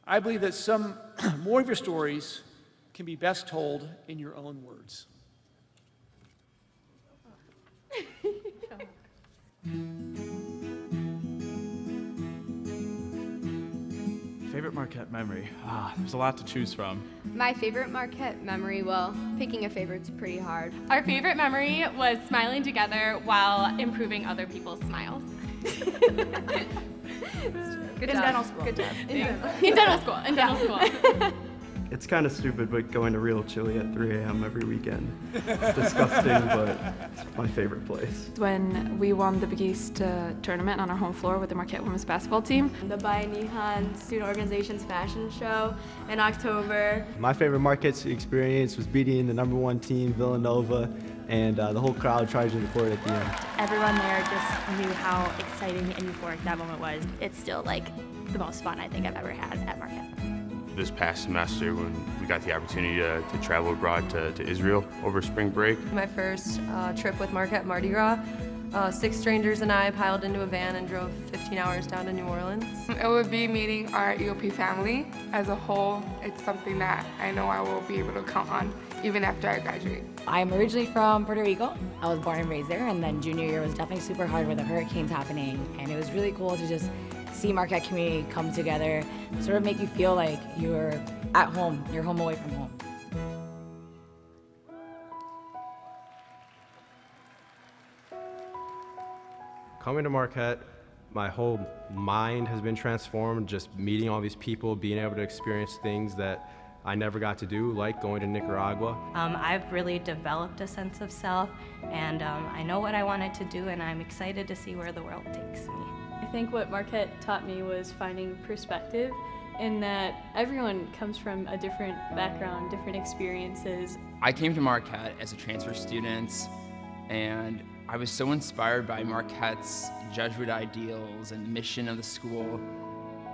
I believe that some more of your stories can be best told in your own words. Favorite Marquette memory? There's a lot to choose from. My favorite Marquette memory, well, picking a favorite's pretty hard. Our favorite memory was smiling together while improving other people's smiles. Good in job. dental school. Good job. In dental school. In dental school. It's kind of stupid, but going to Real Chili at 3 a.m. every weekend. It's disgusting, but it's my favorite place. When we won the Big East tournament on our home floor with the Marquette women's basketball team. The Bayanihan Student Organization's fashion show in October. My favorite Marquette experience was beating the #1 team, Villanova, and the whole crowd charged into the court at the end. Everyone there just knew how exciting and euphoric that moment was. It's still like the most fun I think I've ever had at Marquette. This past semester when we got the opportunity to travel abroad to Israel over spring break. My first trip with Marquette Mardi Gras. 6 strangers and I piled into a van and drove 15 hours down to New Orleans. It would be meeting our EOP family as a whole. It's something that I know I will be able to count on even after I graduate. I'm originally from Puerto Rico. I was born and raised there, and then junior year was definitely super hard with the hurricanes happening, and it was really cool to just see Marquette community come together, sort of make you feel like you're at home, you're home away from home. Coming to Marquette, my whole mind has been transformed, just meeting all these people, being able to experience things that I never got to do, like going to Nicaragua. I've really developed a sense of self, and I know what I wanted to do, and I'm excited to see where the world takes me. I think what Marquette taught me was finding perspective, in that everyone comes from a different background, different experiences. I came to Marquette as a transfer student, and I was so inspired by Marquette's Jesuit ideals and mission of the school,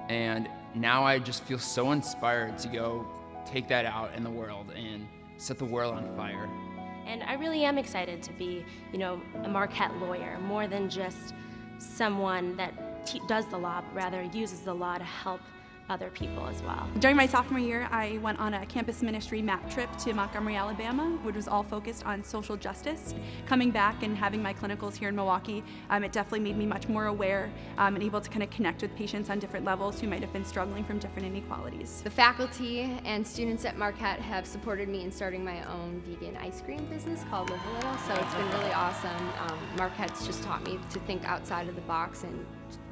and now I just feel so inspired to go take that out in the world and set the world on fire. And I really am excited to be, a Marquette lawyer, more than just someone that does the law, but rather uses the law to help other people as well. During my sophomore year, I went on a campus ministry map trip to Montgomery, Alabama, which was all focused on social justice. Coming back and having my clinicals here in Milwaukee, it definitely made me much more aware and able to kind of connect with patients on different levels who might have been struggling from different inequalities. The faculty and students at Marquette have supported me in starting my own vegan ice cream business called Live a Little, so it's been really awesome. Marquette's just taught me to think outside of the box and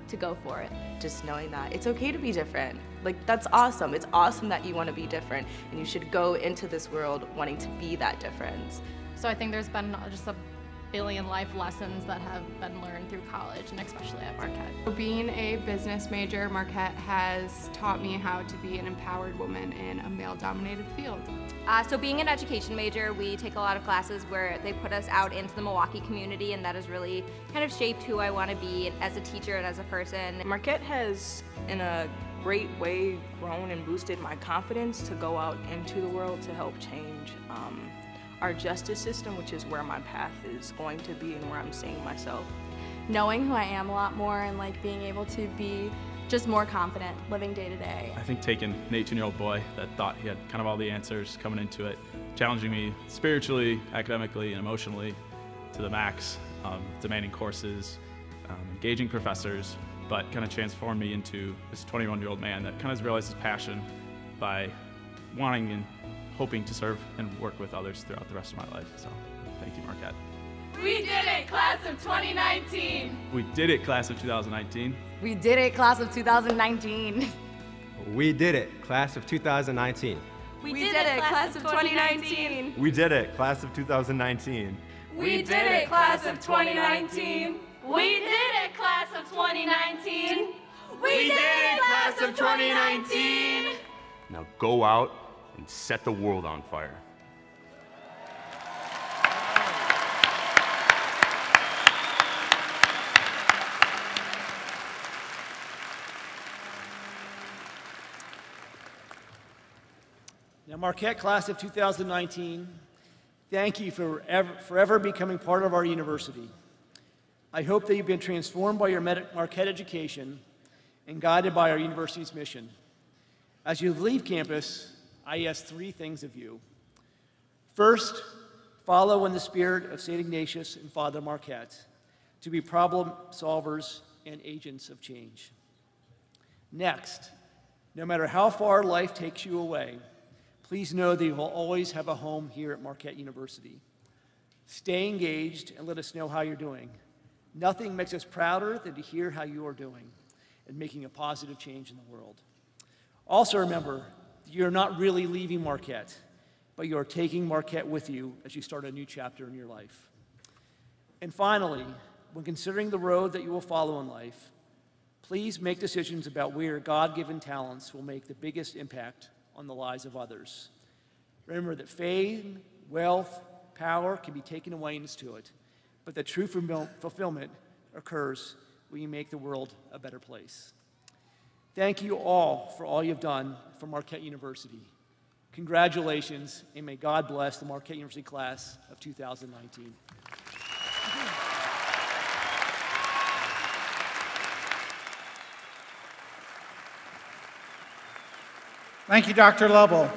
to go for it. Just knowing that it's okay to be different. Like, that's awesome. It's awesome that you want to be different, and you should go into this world wanting to be that difference. So I think there's been just a billion life lessons that have been learned through college, and especially at Marquette. Being a business major, Marquette has taught me how to be an empowered woman in a male-dominated field. So being an education major, we take a lot of classes where they put us out into the Milwaukee community, and that has really kind of shaped who I want to be as a teacher and as a person. Marquette has, in a great way, grown and boosted my confidence to go out into the world to help change our justice system, which is where my path is going to be and where I'm seeing myself. Knowing who I am a lot more and being able to be just more confident living day to day. I think taking an 18-year-old boy that thought he had kind of all the answers coming into it, challenging me spiritually, academically, and emotionally to the max, demanding courses, engaging professors, but kind of transformed me into this 21-year-old man that kind of has realized his passion by wanting and hoping to serve and work with others throughout the rest of my life. So thank you, Marquette. We did it, class of 2019! We did it, class of 2019. We did it, class of 2019. We did it, class of 2019. We did it, class of 2019! We did it, class of 2019. We did it, class of 2019! We did it, class of 2019! We did it, class of 2019! Now go out and set the world on fire. Now, Marquette class of 2019, thank you for forever becoming part of our university. I hope that you've been transformed by your Marquette education and guided by our university's mission. As you leave campus, I ask 3 things of you. First, follow in the spirit of St. Ignatius and Father Marquette to be problem solvers and agents of change. Next, no matter how far life takes you away, please know that you will always have a home here at Marquette University. Stay engaged and let us know how you're doing. Nothing makes us prouder than to hear how you are doing and making a positive change in the world. Also remember, you're not really leaving Marquette, but you are taking Marquette with you as you start a new chapter in your life. And finally, when considering the road that you will follow in life, please make decisions about where God-given talents will make the biggest impact on the lives of others. Remember that fame, wealth, power can be taken away and steal it, but that true fulfillment occurs when you make the world a better place. Thank you all for all you've done for Marquette University. Congratulations, and may God bless the Marquette University class of 2019. Thank you, Dr. Lovell.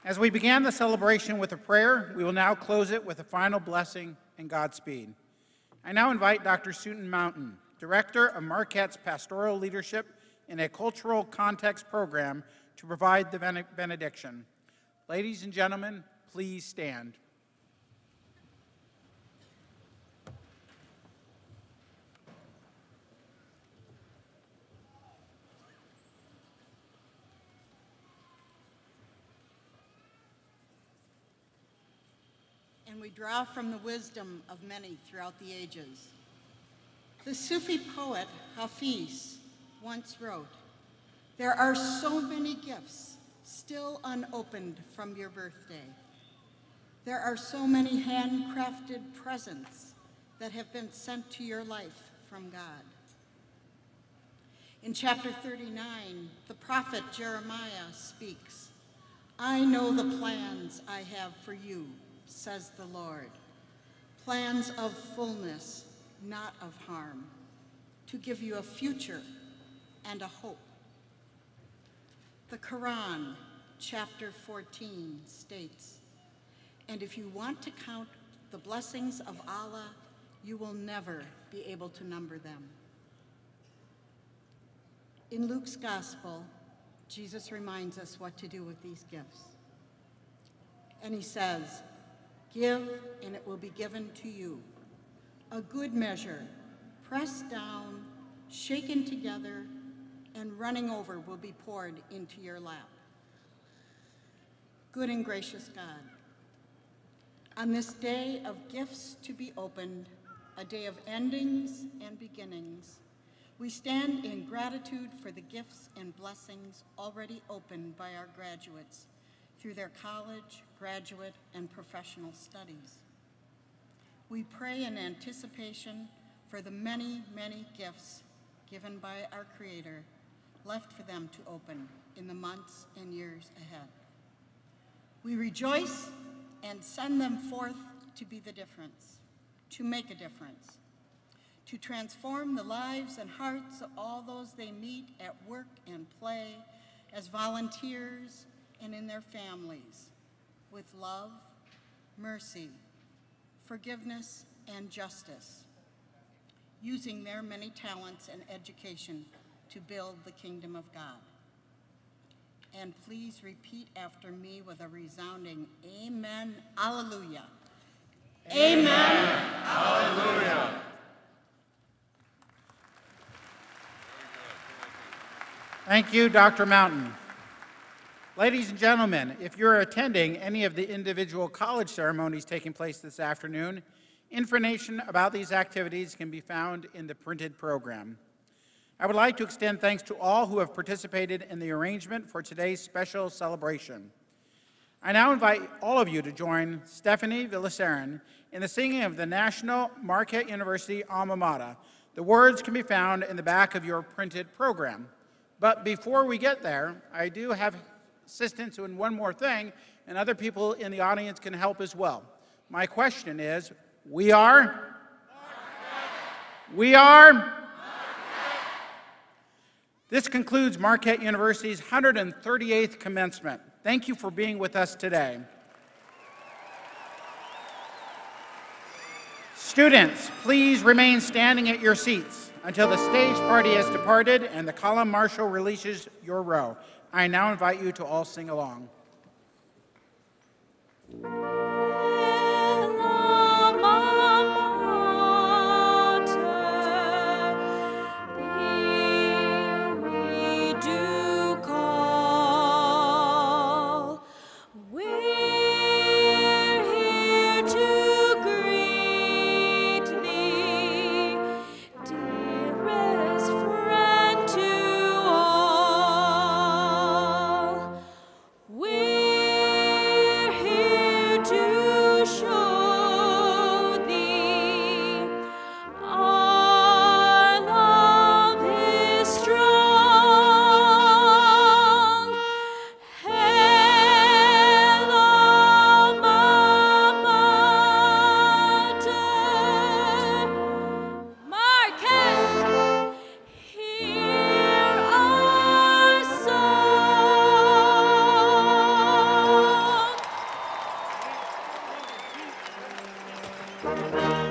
As we began the celebration with a prayer, we will now close it with a final blessing and Godspeed. I now invite Dr. Susan Mountain, Director of Marquette's Pastoral Leadership in a Cultural Context Program, to provide the benediction. Ladies and gentlemen, please stand. And we draw from the wisdom of many throughout the ages. The Sufi poet Hafiz once wrote, "There are so many gifts still unopened from your birthday. There are so many handcrafted presents that have been sent to your life from God." In chapter 39, the prophet Jeremiah speaks, "I know the plans I have for you, says the Lord, plans of fullness, not of harm, to give you a future and a hope." The Quran, chapter 14, states, "And if you want to count the blessings of Allah, you will never be able to number them." In Luke's gospel, Jesus reminds us what to do with these gifts. And he says, "Give, and it will be given to you. A good measure, pressed down, shaken together, and running over will be poured into your lap." Good and gracious God, on this day of gifts to be opened, a day of endings and beginnings, we stand in gratitude for the gifts and blessings already opened by our graduates through their college, graduate, and professional studies. We pray in anticipation for the many, many gifts given by our Creator, left for them to open in the months and years ahead. We rejoice and send them forth to be the difference, to make a difference, to transform the lives and hearts of all those they meet at work and play, as volunteers and in their families, with love, mercy, forgiveness, and justice, using their many talents and education to build the kingdom of God. And please repeat after me with a resounding amen, alleluia. Amen, alleluia. Thank you, Dr. Mountain. Ladies and gentlemen, if you're attending any of the individual college ceremonies taking place this afternoon, information about these activities can be found in the printed program. I would like to extend thanks to all who have participated in the arrangement for today's special celebration. I now invite all of you to join Stephanie Villaserin in the singing of the National Marquette University Alma Mater. The words can be found in the back of your printed program. But before we get there, I do have assistance in one more thing, and other people in the audience can help as well. My question is, we are? Marquette. We are? Marquette. This concludes Marquette University's 138th commencement. Thank you for being with us today. Students, please remain standing at your seats until the stage party has departed and the column marshal releases your row. I now invite you to all sing along. We're here Thank you.